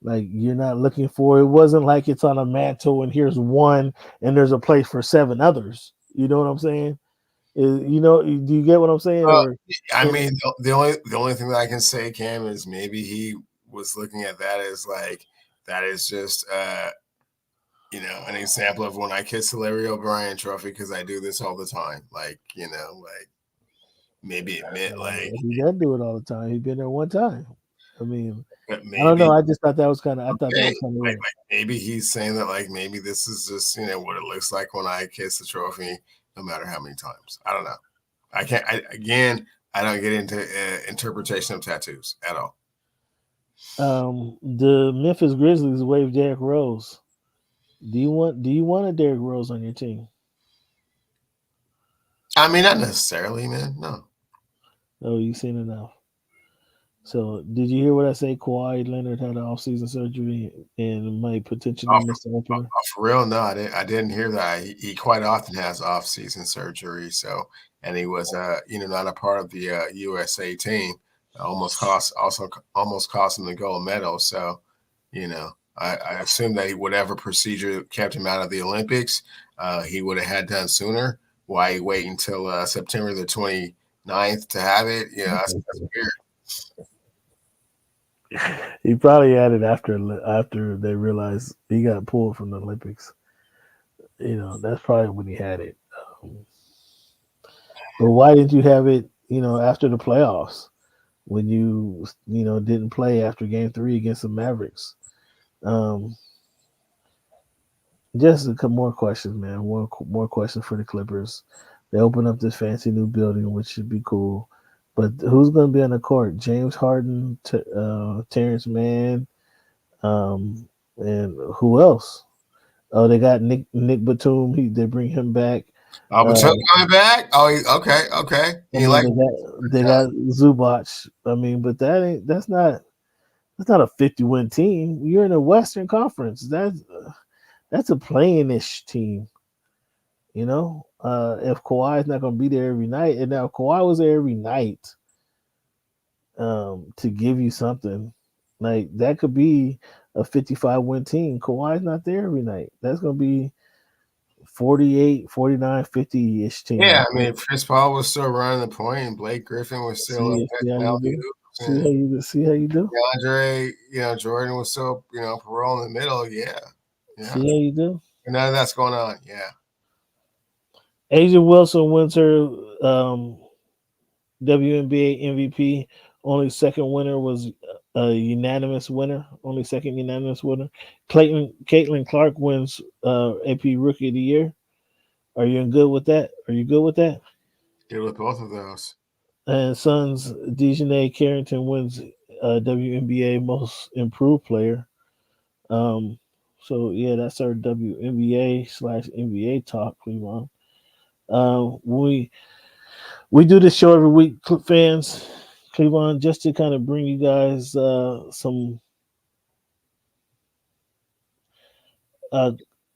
Like you're not looking for. It wasn't like it's on a mantle and here's one and there's a place for 7 others. You know what I'm saying? Do you get what I'm saying? I mean, the only thing that I can say, Cam, is maybe he was looking at that as like that is just an example of when I kiss the Larry O'Brien trophy because I do this all the time. Like maybe admit like he doesn't do it all the time. He's been there one time. I mean, I don't know. I just thought that was kind of. Like maybe he's saying that like maybe this is just what it looks like when I kiss the trophy, no matter how many times. I don't know. I don't get into interpretation of tattoos at all. The Memphis Grizzlies waived Derrick Rose. Do you want a Derrick Rose on your team? I mean, not necessarily, man. No. Oh, you've seen enough. So, did you hear what I say? Kawhi Leonard had an off-season surgery and might potentially miss the opener. For real, no, I didn't hear that. He quite often has off-season surgery. So, and he was, not a part of the USA team. Almost cost him the gold medal. So, I assume that whatever procedure kept him out of the Olympics, he would have had done sooner. Why wait until September the 29th to have it? That's weird. He probably had it after they realized he got pulled from the Olympics. That's probably when he had it. But why didn't you have it, after the playoffs when you didn't play after Game 3 against the Mavericks? Just a couple more questions, man. More questions for the Clippers. They open up this fancy new building, which should be cool. But who's going to be on the court? James Harden, Terrence Mann, and who else? Oh, they got Nick Batum. They bring him back. Oh, Batum coming back? Oh, okay. They got Zubac. I mean, but that's not a 50-win team. You're in the Western Conference. That's a playing-ish team. If Kawhi is not going to be there every night, and now if Kawhi was there every night to give you something, like that could be a 55-win team. Kawhi's not there every night. That's going to be 48, 49, 50-ish team. Yeah, I mean, Chris Paul was still running the point, and Blake Griffin was still see how you do. DeAndre, Jordan was still, parole in the middle. Yeah. See how you do. None of that's going on. Yeah. Asia Wilson wins her WNBA MVP Only second winner was a unanimous winner. Only second unanimous winner. Caitlin Clark wins AP Rookie of the Year. Are you good with that? Are you good with that? Good with both of those. And Suns Dejanay Carrington wins WNBA Most Improved Player. So yeah, that's our WNBA/NBA talk, Cleveland. We do this show every week, fans, Cleveland, just to kind of bring you guys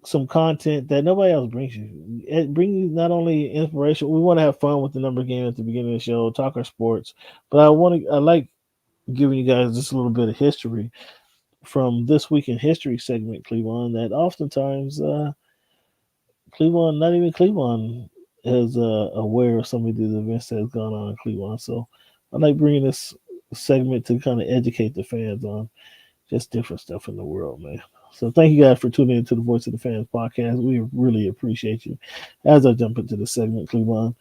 some content that nobody else brings you. It brings you not only inspiration. We want to have fun with the number game at the beginning of the show, talk our sports, but I like giving you guys just a little bit of history from this week in history segment, Cleveland. That oftentimes Cleveland, not even Cleveland, is aware of some of the events that has gone on in Cleveland. So I like bringing this segment to kind of educate the fans on just different stuff in the world, man. So thank you guys for tuning into the Voice of the Fans podcast. We really appreciate you. As I jump into the segment, Cleveland.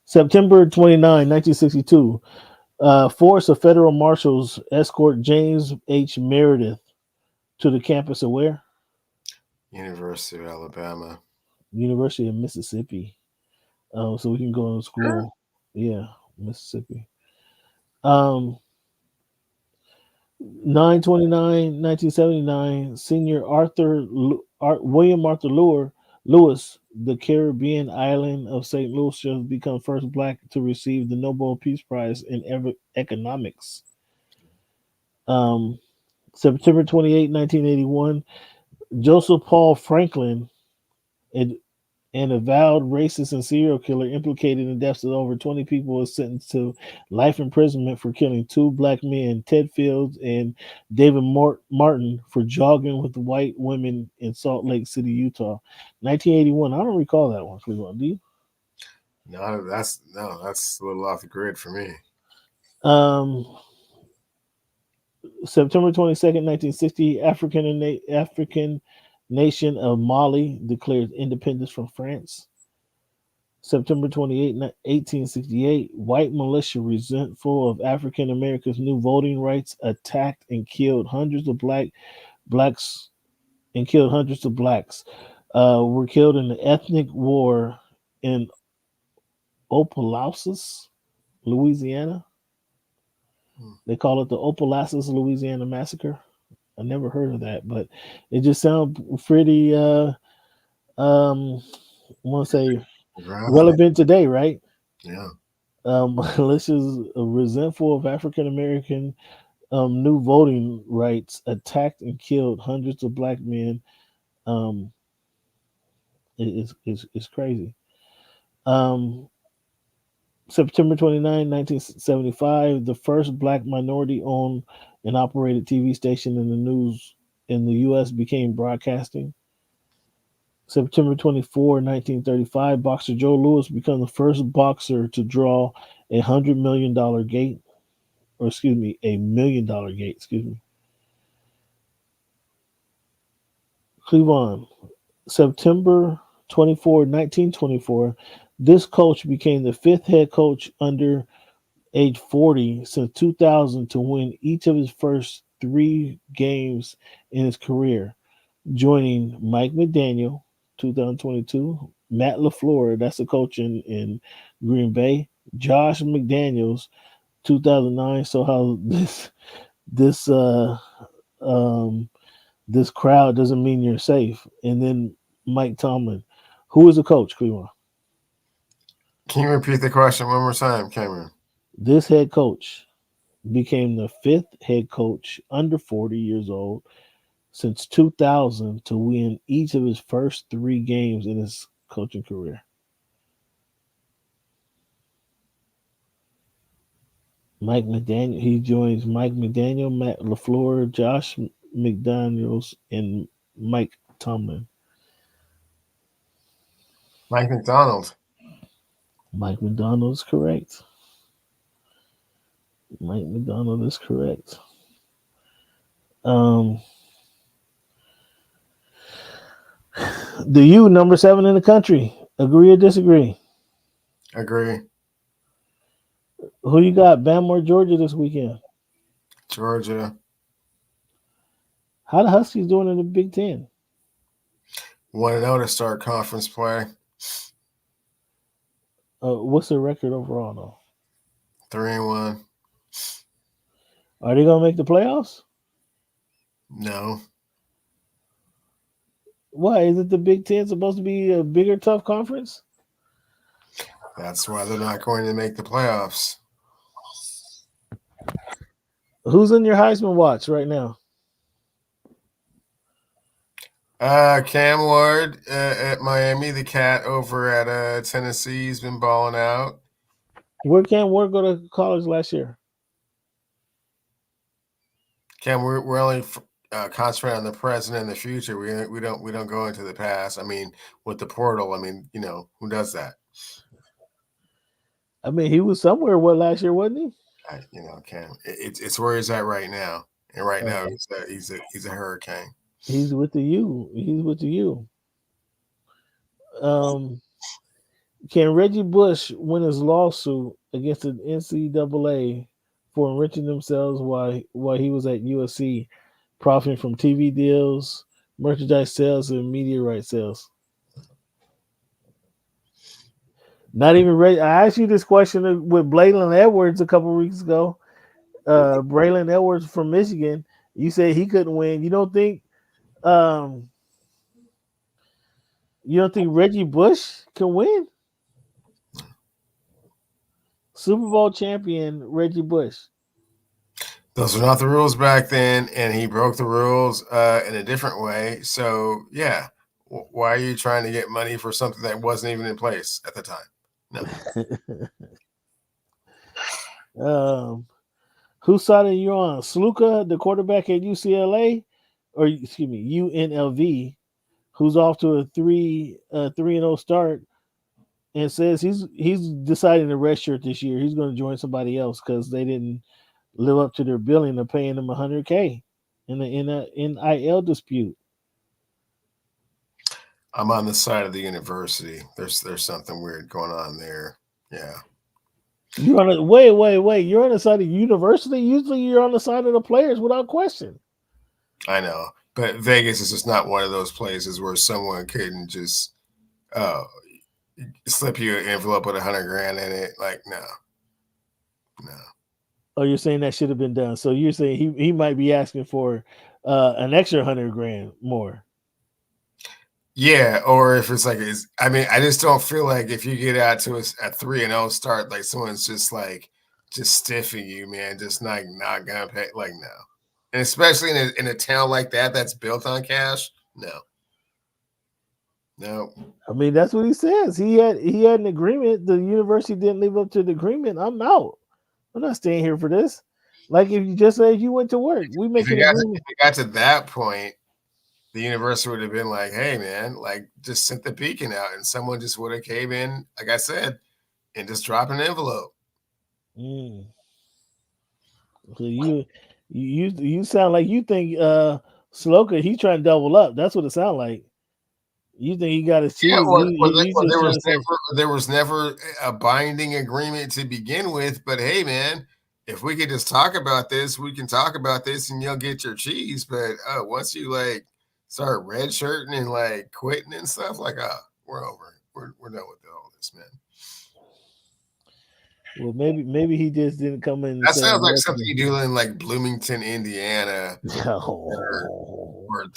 September 29, 1962, force of federal marshals escort James H. Meredith to the campus of where? University of Alabama. University of Mississippi. So we can go to school. Yeah, Mississippi. 9/29/1979, senior William Arthur Lewis, the Caribbean island of St. Lucia, become first black to receive the Nobel Peace Prize in economics. September 28, 1981, Joseph Paul Franklin, an avowed racist and serial killer implicated in the deaths of over 20 people, was sentenced to life imprisonment for killing two black men, Ted Fields and David Martin, for jogging with white women in Salt Lake City, Utah. 1981. I don't recall that one. Do you? No, that's a little off the grid for me. September 22nd, 1960, African nation of Mali declares independence from France. September 28, 1868, white militia resentful of African Americans' new voting rights attacked and killed hundreds of blacks. Were killed in the ethnic war in Opelousas, Louisiana. They call it the Opelousas, Louisiana massacre. I never heard of that, but it just sounds pretty I want to say relevant today, right? Yeah. Militias resentful of African American new voting rights attacked and killed hundreds of black men. It's crazy. September 29, 1975, the first black minority-owned and operated TV station in the U.S. began broadcasting. September 24, 1935, boxer Joe Louis became the first boxer to draw $100 million gate. A $1 million gate, Cleveland, September 24, 1924, this coach became the fifth head coach under age 40 since 2000 to win each of his first 3 games in his career, joining Mike McDaniel, 2022, Matt LaFleur, that's the coach in Green Bay, Josh McDaniels, 2009. So how this crowd doesn't mean you're safe. And then Mike Tomlin, who is the coach, Cleveland? Can you repeat the question one more time, Cameron? This head coach became the 5th head coach under 40 years old since 2000 to win each of his first 3 games in his coaching career. Mike McDaniel. He joins Mike McDaniel, Matt LaFleur, Josh McDaniels, and Mike Tomlin. Mike McDonald. Mike McDonald is correct. Mike McDonald is correct. The U, number 7 in the country. Agree or disagree? Agree. Who you got, Bama or Georgia this weekend? Georgia. How the Huskies doing in the Big Ten? 1-0 to start conference play. What's their record overall, though? 3-1. Are they gonna make the playoffs? No. Why is it the Big Ten supposed to be a bigger, tough conference? That's why they're not going to make the playoffs. Who's in your Heisman watch right now? Cam Ward at Miami. The cat over at Tennessee has been balling out. Where Cam Ward go to college last year? Cam, we're only concentrating on the present and the future. We don't go into the past. I mean, with the portal, I mean, who does that? I mean, he was somewhere last year, wasn't he? Cam, it's where he's at right now, and right now he's a hurricane. He's with the U. He's with the U. Can Reggie Bush win his lawsuit against the NCAA for enriching themselves while he was at USC, profiting from TV deals, merchandise sales, and media rights sales? Not even ready. I asked you this question with Braylon Edwards a couple weeks ago. Braylon Edwards from Michigan. You said he couldn't win. You don't think Reggie Bush can win? Super Bowl champion Reggie Bush. Those were not the rules back then, and he broke the rules in a different way. So, yeah. Why are you trying to get money for something that wasn't even in place at the time? No. Whose side are you on? Sluka, the quarterback at UCLA, or excuse me, UNLV, who's off to a 3-0 start, and says he's deciding to redshirt this year. He's going to join somebody else because they didn't live up to their billing of paying him $100K in a NIL dispute. I'm on the side of the university. There's something weird going on there. Yeah. You're on wait. You're on the side of the university. Usually, you're on the side of the players without question. I know, but Vegas is just not one of those places where someone couldn't just slip you an envelope with $100,000 in it. Like, no. Oh, you're saying that should have been done. So you're saying he might be asking for an extra $100,000 more. Yeah, or if it's like, I just don't feel like if you get out to a 3-0 start, like someone's just stiffing you, man, just not gonna pay. Like, no, and especially in a town like that's built on cash. No. I mean, that's what he says. He had an agreement. The university didn't live up to the agreement. I'm out. I'm not staying here for this. Like if you just said you went to work, we make an agreement. If it got to that point, the university would have been like, hey, man, like just sent the beacon out and someone just would have came in, like I said, and just drop an envelope. So you sound like you think Sloka, he's trying to double up. That's what it sounds like. You think he got his cheese. There was never a binding agreement to begin with, but hey, man, if we could just talk about this, we can talk about this and you'll get your cheese. But once you start redshirting and quitting and stuff, we're over. We're done with all this, man. Well, maybe he just didn't come in. That sounds like something you do in Bloomington, Indiana, or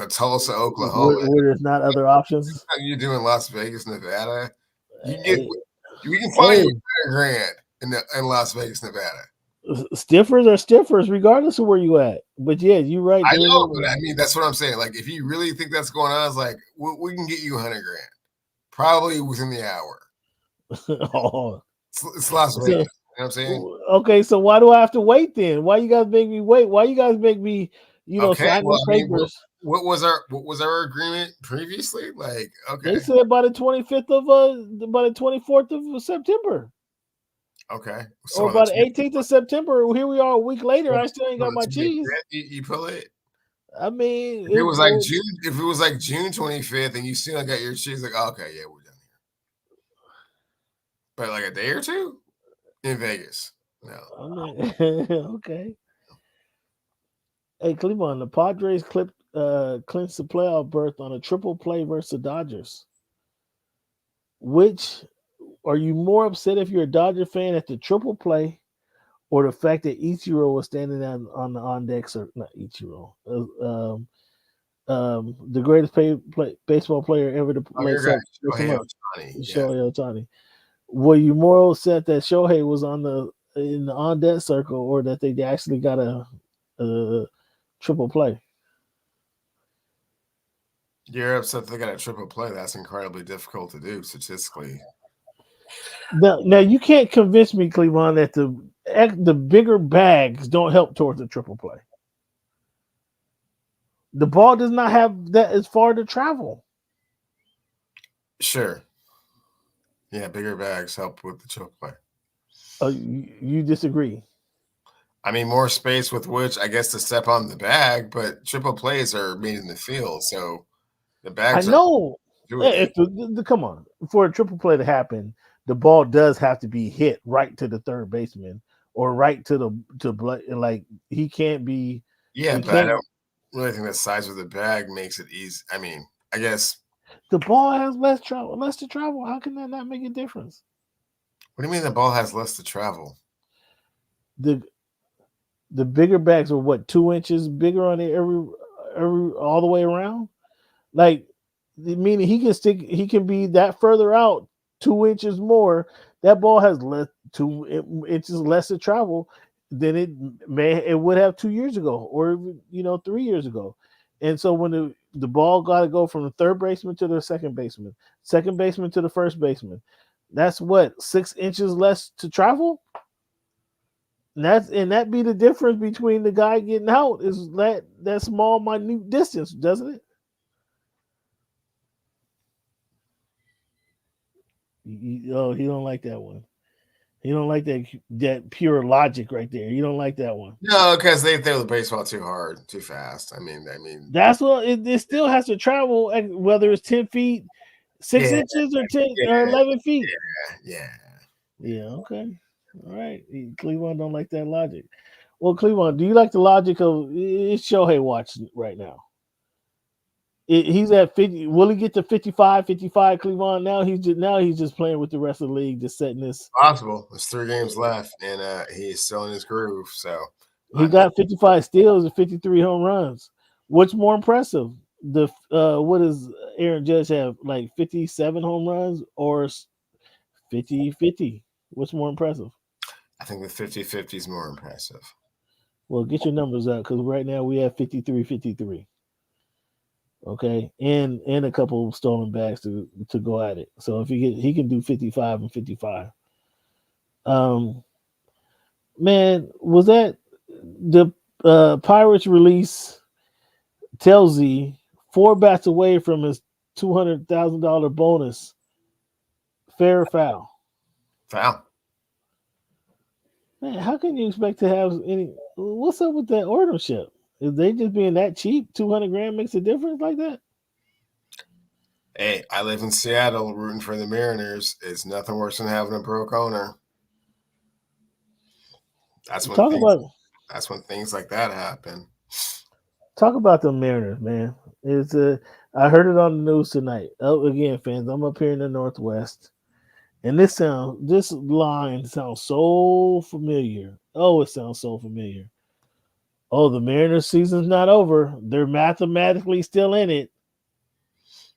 Tulsa, Oklahoma, where there's not other options. You do in Las Vegas, Nevada. We can find you $100,000 in Las Vegas, Nevada. Stiffers are stiffers, regardless of where you at. But yeah, you're right. I know, but I mean that's what I'm saying. Like, if you really think that's going on, it's like we can get you $100,000, probably within the hour. It's Las Vegas. You know what I'm saying? Okay, so why do I have to wait then? Why you guys make me wait? Why you guys make me, sign those papers? What was our agreement previously? They said by the 24th of September. Okay. So or by the 18th of September. Here we are a week later. I still ain't got my cheese. You pull it. I mean, if it was like June 25th and you still got your cheese, okay, yeah, we're done here. But a day or two in Vegas. No. Okay. Hey, Cleveland, the Padres clinched the playoff berth on a triple play versus the Dodgers. Which are you more upset if you're a Dodger fan at the triple play or the fact that Ichiro was standing on the on deck, not Ichiro, the greatest baseball player ever to Oh, lace your up, guy, lace him Shohei up, Ohtani. Yeah. Shohei Ohtani. Were you more upset that Shohei was in the on deck circle or that they actually got a triple play? You're upset they got a triple play. That's incredibly difficult to do statistically. Now you can't convince me, Cleveland, that the bigger bags don't help towards the triple play. The ball does not have that as far to travel. Sure. Yeah, bigger bags help with the triple play. You disagree? I mean, more space with which, I guess, to step on the bag, but triple plays are made in the field, so the bags. I know. It. Come on, for a triple play to happen, the ball does have to be hit right to the third baseman or right to like he can't be. Yeah, but I don't really think the size of the bag makes it easy. I mean, I guess the ball has less to travel. How can that not make a difference? What do you mean the ball has less to travel? The bigger bags are what, 2 inches bigger on it every all the way around. Like, meaning he can be that further out 2 inches more. That ball has 2 inches less to travel than it would have 2 years ago or 3 years ago. And so when the ball got to go from the third baseman to the second baseman to the first baseman, that's what, 6 inches less to travel. That be the difference between the guy getting out is that small minute distance, doesn't it? He don't like that one. He don't like that pure logic right there. You don't like that one. No, because they throw the baseball too hard, too fast. I mean, that's what it still has to travel, whether it's 10 feet, 6 inches, or 10 or 11 feet. Yeah. Okay. All right. Cleveland don't like that logic. Well, Cleveland, do you like the logic of it's Shohei watching right now? He's at 50. Will he get to 55, Cleveland? Now he's just playing with the rest of the league, just setting this. Possible. There's 3 games left, and he's still in his groove. So he got 55 steals and 53 home runs. What's more impressive? What does Aaron Judge have? Like 57 home runs or 50-50? What's more impressive? I think the 50-50 is more impressive. Well, get your numbers out because right now we have 53-53. Okay, and a couple of stolen bags to go at it. So if he can do 55 and 55. Man, was that the Pirates release Telsey 4 bats away from his $200,000 bonus? Fair or foul? Foul. Man, how can you expect to have any? What's up with that ownership? Is they just being that cheap? $200,000 makes a difference like that? Hey, I live in Seattle, rooting for the Mariners. It's nothing worse than having a broke owner. That's when things like that happen. Talk about the Mariners, man. I heard it on the news tonight. Oh, again, fans, I'm up here in the Northwest, and this line sounds so familiar. Oh, it sounds so familiar. Oh, the Mariners season's not over. They're mathematically still in it.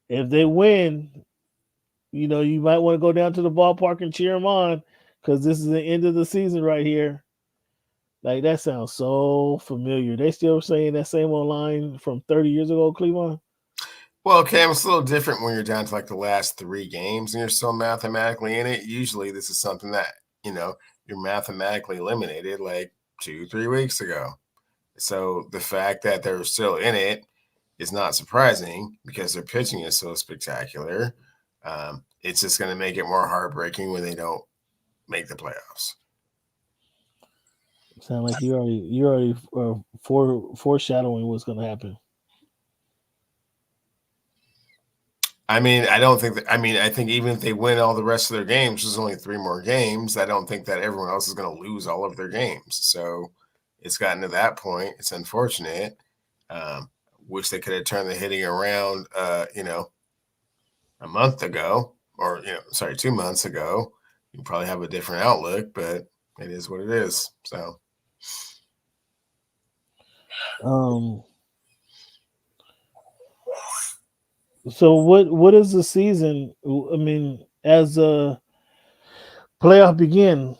If they win, you might want to go down to the ballpark and cheer them on because this is the end of the season right here. Like, that sounds so familiar. They still saying that same old line from 30 years ago, Cleveland? Well, Cam, it's a little different when you're down to like the last 3 games and you're still mathematically in it. Usually this is something that, you're mathematically eliminated like 2-3 weeks ago. So the fact that they're still in it is not surprising because their pitching is so spectacular. It's just going to make it more heartbreaking when they don't make the playoffs. Sound like you already foreshadowing what's going to happen. I mean, I don't think that. I mean, I think even if they win all the rest of their games, there's only 3 more games. I don't think that everyone else is going to lose all of their games. So it's gotten to that point. It's unfortunate. Wish they could have turned the hitting around, a month ago, or 2 months ago. You probably have a different outlook, but it is what it is. So, So what is the season? I mean, as a playoff begin,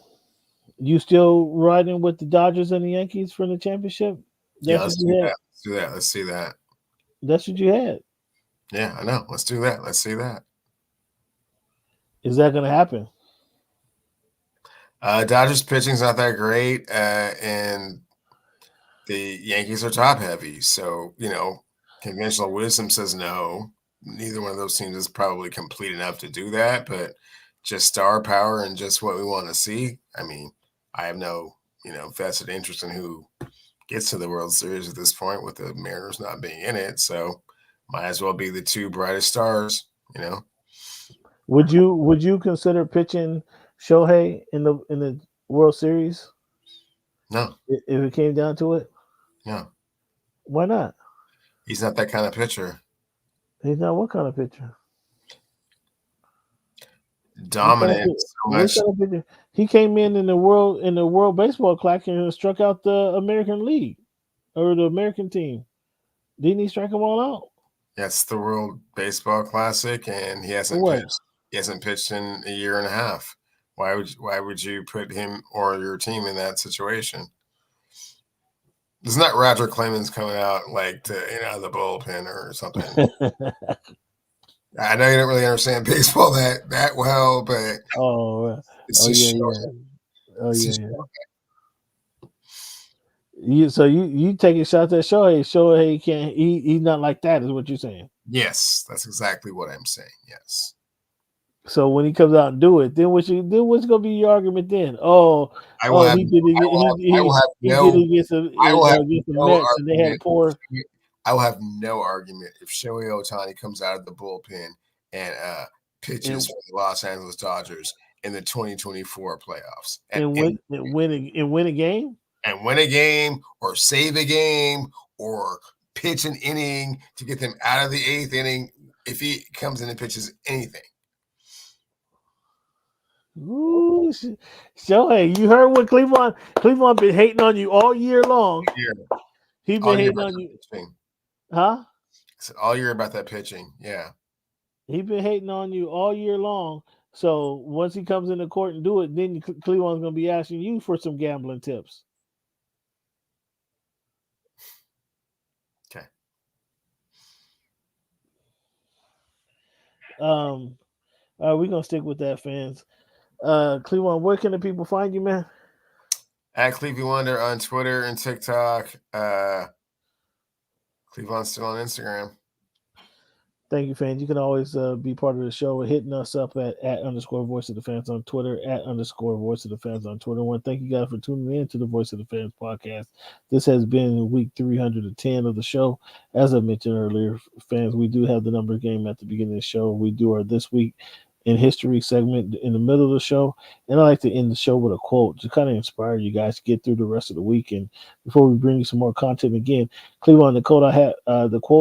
you still riding with the Dodgers and the Yankees for the championship? yeah, That's what let's you do had. that. Let's do that. Let's see that. That's what you had. Yeah, I know. Let's do that. Let's see that. Is that going to happen? Dodgers pitching's not that great, and the Yankees are top heavy. So, conventional wisdom says no. Neither one of those teams is probably complete enough to do that, but just star power and just what we want to see. I mean, I have no, vested interest in who gets to the World Series at this point with the Mariners not being in it. So might as well be the 2 brightest stars, Would you consider pitching Shohei in the World Series? No. If it came down to it? No. Why not? He's not that kind of pitcher. He's not what kind of pitcher? Dominant so much. He came in the World Baseball Classic and struck out the American League or the American team. Didn't he strike them all out? That's the World Baseball Classic, and he hasn't pitched. He hasn't pitched in a year and a half. Why would you put him or your team in that situation? Isn't that Roger Clemens coming out out of the bullpen or something? I know you don't really understand baseball that well, but You taking shots at Shohei? Shohei can't. He's not like that. Is what you're saying? Yes, that's exactly what I'm saying. Yes. So when he comes out and do it, then what's gonna be your argument then? I will have no argument if Shohei Ohtani comes out of the bullpen and pitches for the Los Angeles Dodgers in the 2024 playoffs and win a game. And win a game or save a game or pitch an inning to get them out of the 8th inning if he comes in and pitches anything. Ooh, Shohei, you heard what Cleveland been hating on you all year long. He been hating on you. Huh? All year about that pitching. Yeah. He been hating on you all year long. So once he comes into court and do it, then Cleveland's going to be asking you for some gambling tips. Okay. We're going to stick with that, fans. Cleveland, where can the people find you, man? At Clevey Wonder on Twitter and TikTok. Cleveland's still on Instagram. Thank you, fans. You can always be part of the show by hitting us up at @_Voice of the Fans on Twitter, @_Voice of the Fans on Twitter. I want to thank you guys for tuning in to the Voice of the Fans podcast. This has been week 310 of the show. As I mentioned earlier, fans, we do have the number game at the beginning of the show. We do our This Week in History segment in the middle of the show. And I like to end the show with a quote to kind of inspire you guys to get through the rest of the week. And before we bring you some more content again, Cleveland, the quote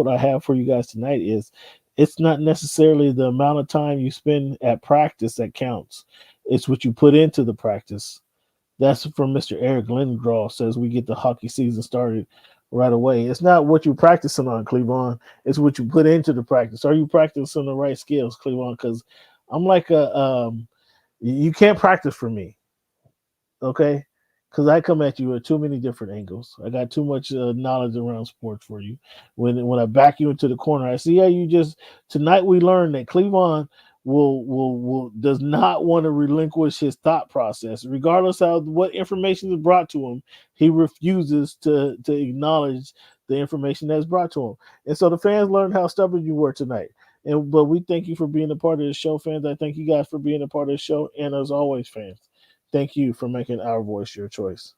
I have for you guys tonight is, it's not necessarily the amount of time you spend at practice that counts. It's what you put into the practice. That's from Mr. Eric Lindgren, says we get the hockey season started right away. It's not what you're practicing on, Cleveland. It's what you put into the practice. Are you practicing the right skills, Cleveland? Because I'm like you can't practice for me, okay? Because I come at you at too many different angles. I got too much knowledge around sports for you. When I back you into the corner, I see how you just tonight. We learned that Cleveland will does not want to relinquish his thought process, regardless of what information is brought to him. He refuses to acknowledge the information that's brought to him. And so the fans learned how stubborn you were tonight. But we thank you for being a part of the show, fans. I thank you guys for being a part of the show. And as always, fans, thank you for making our voice your choice.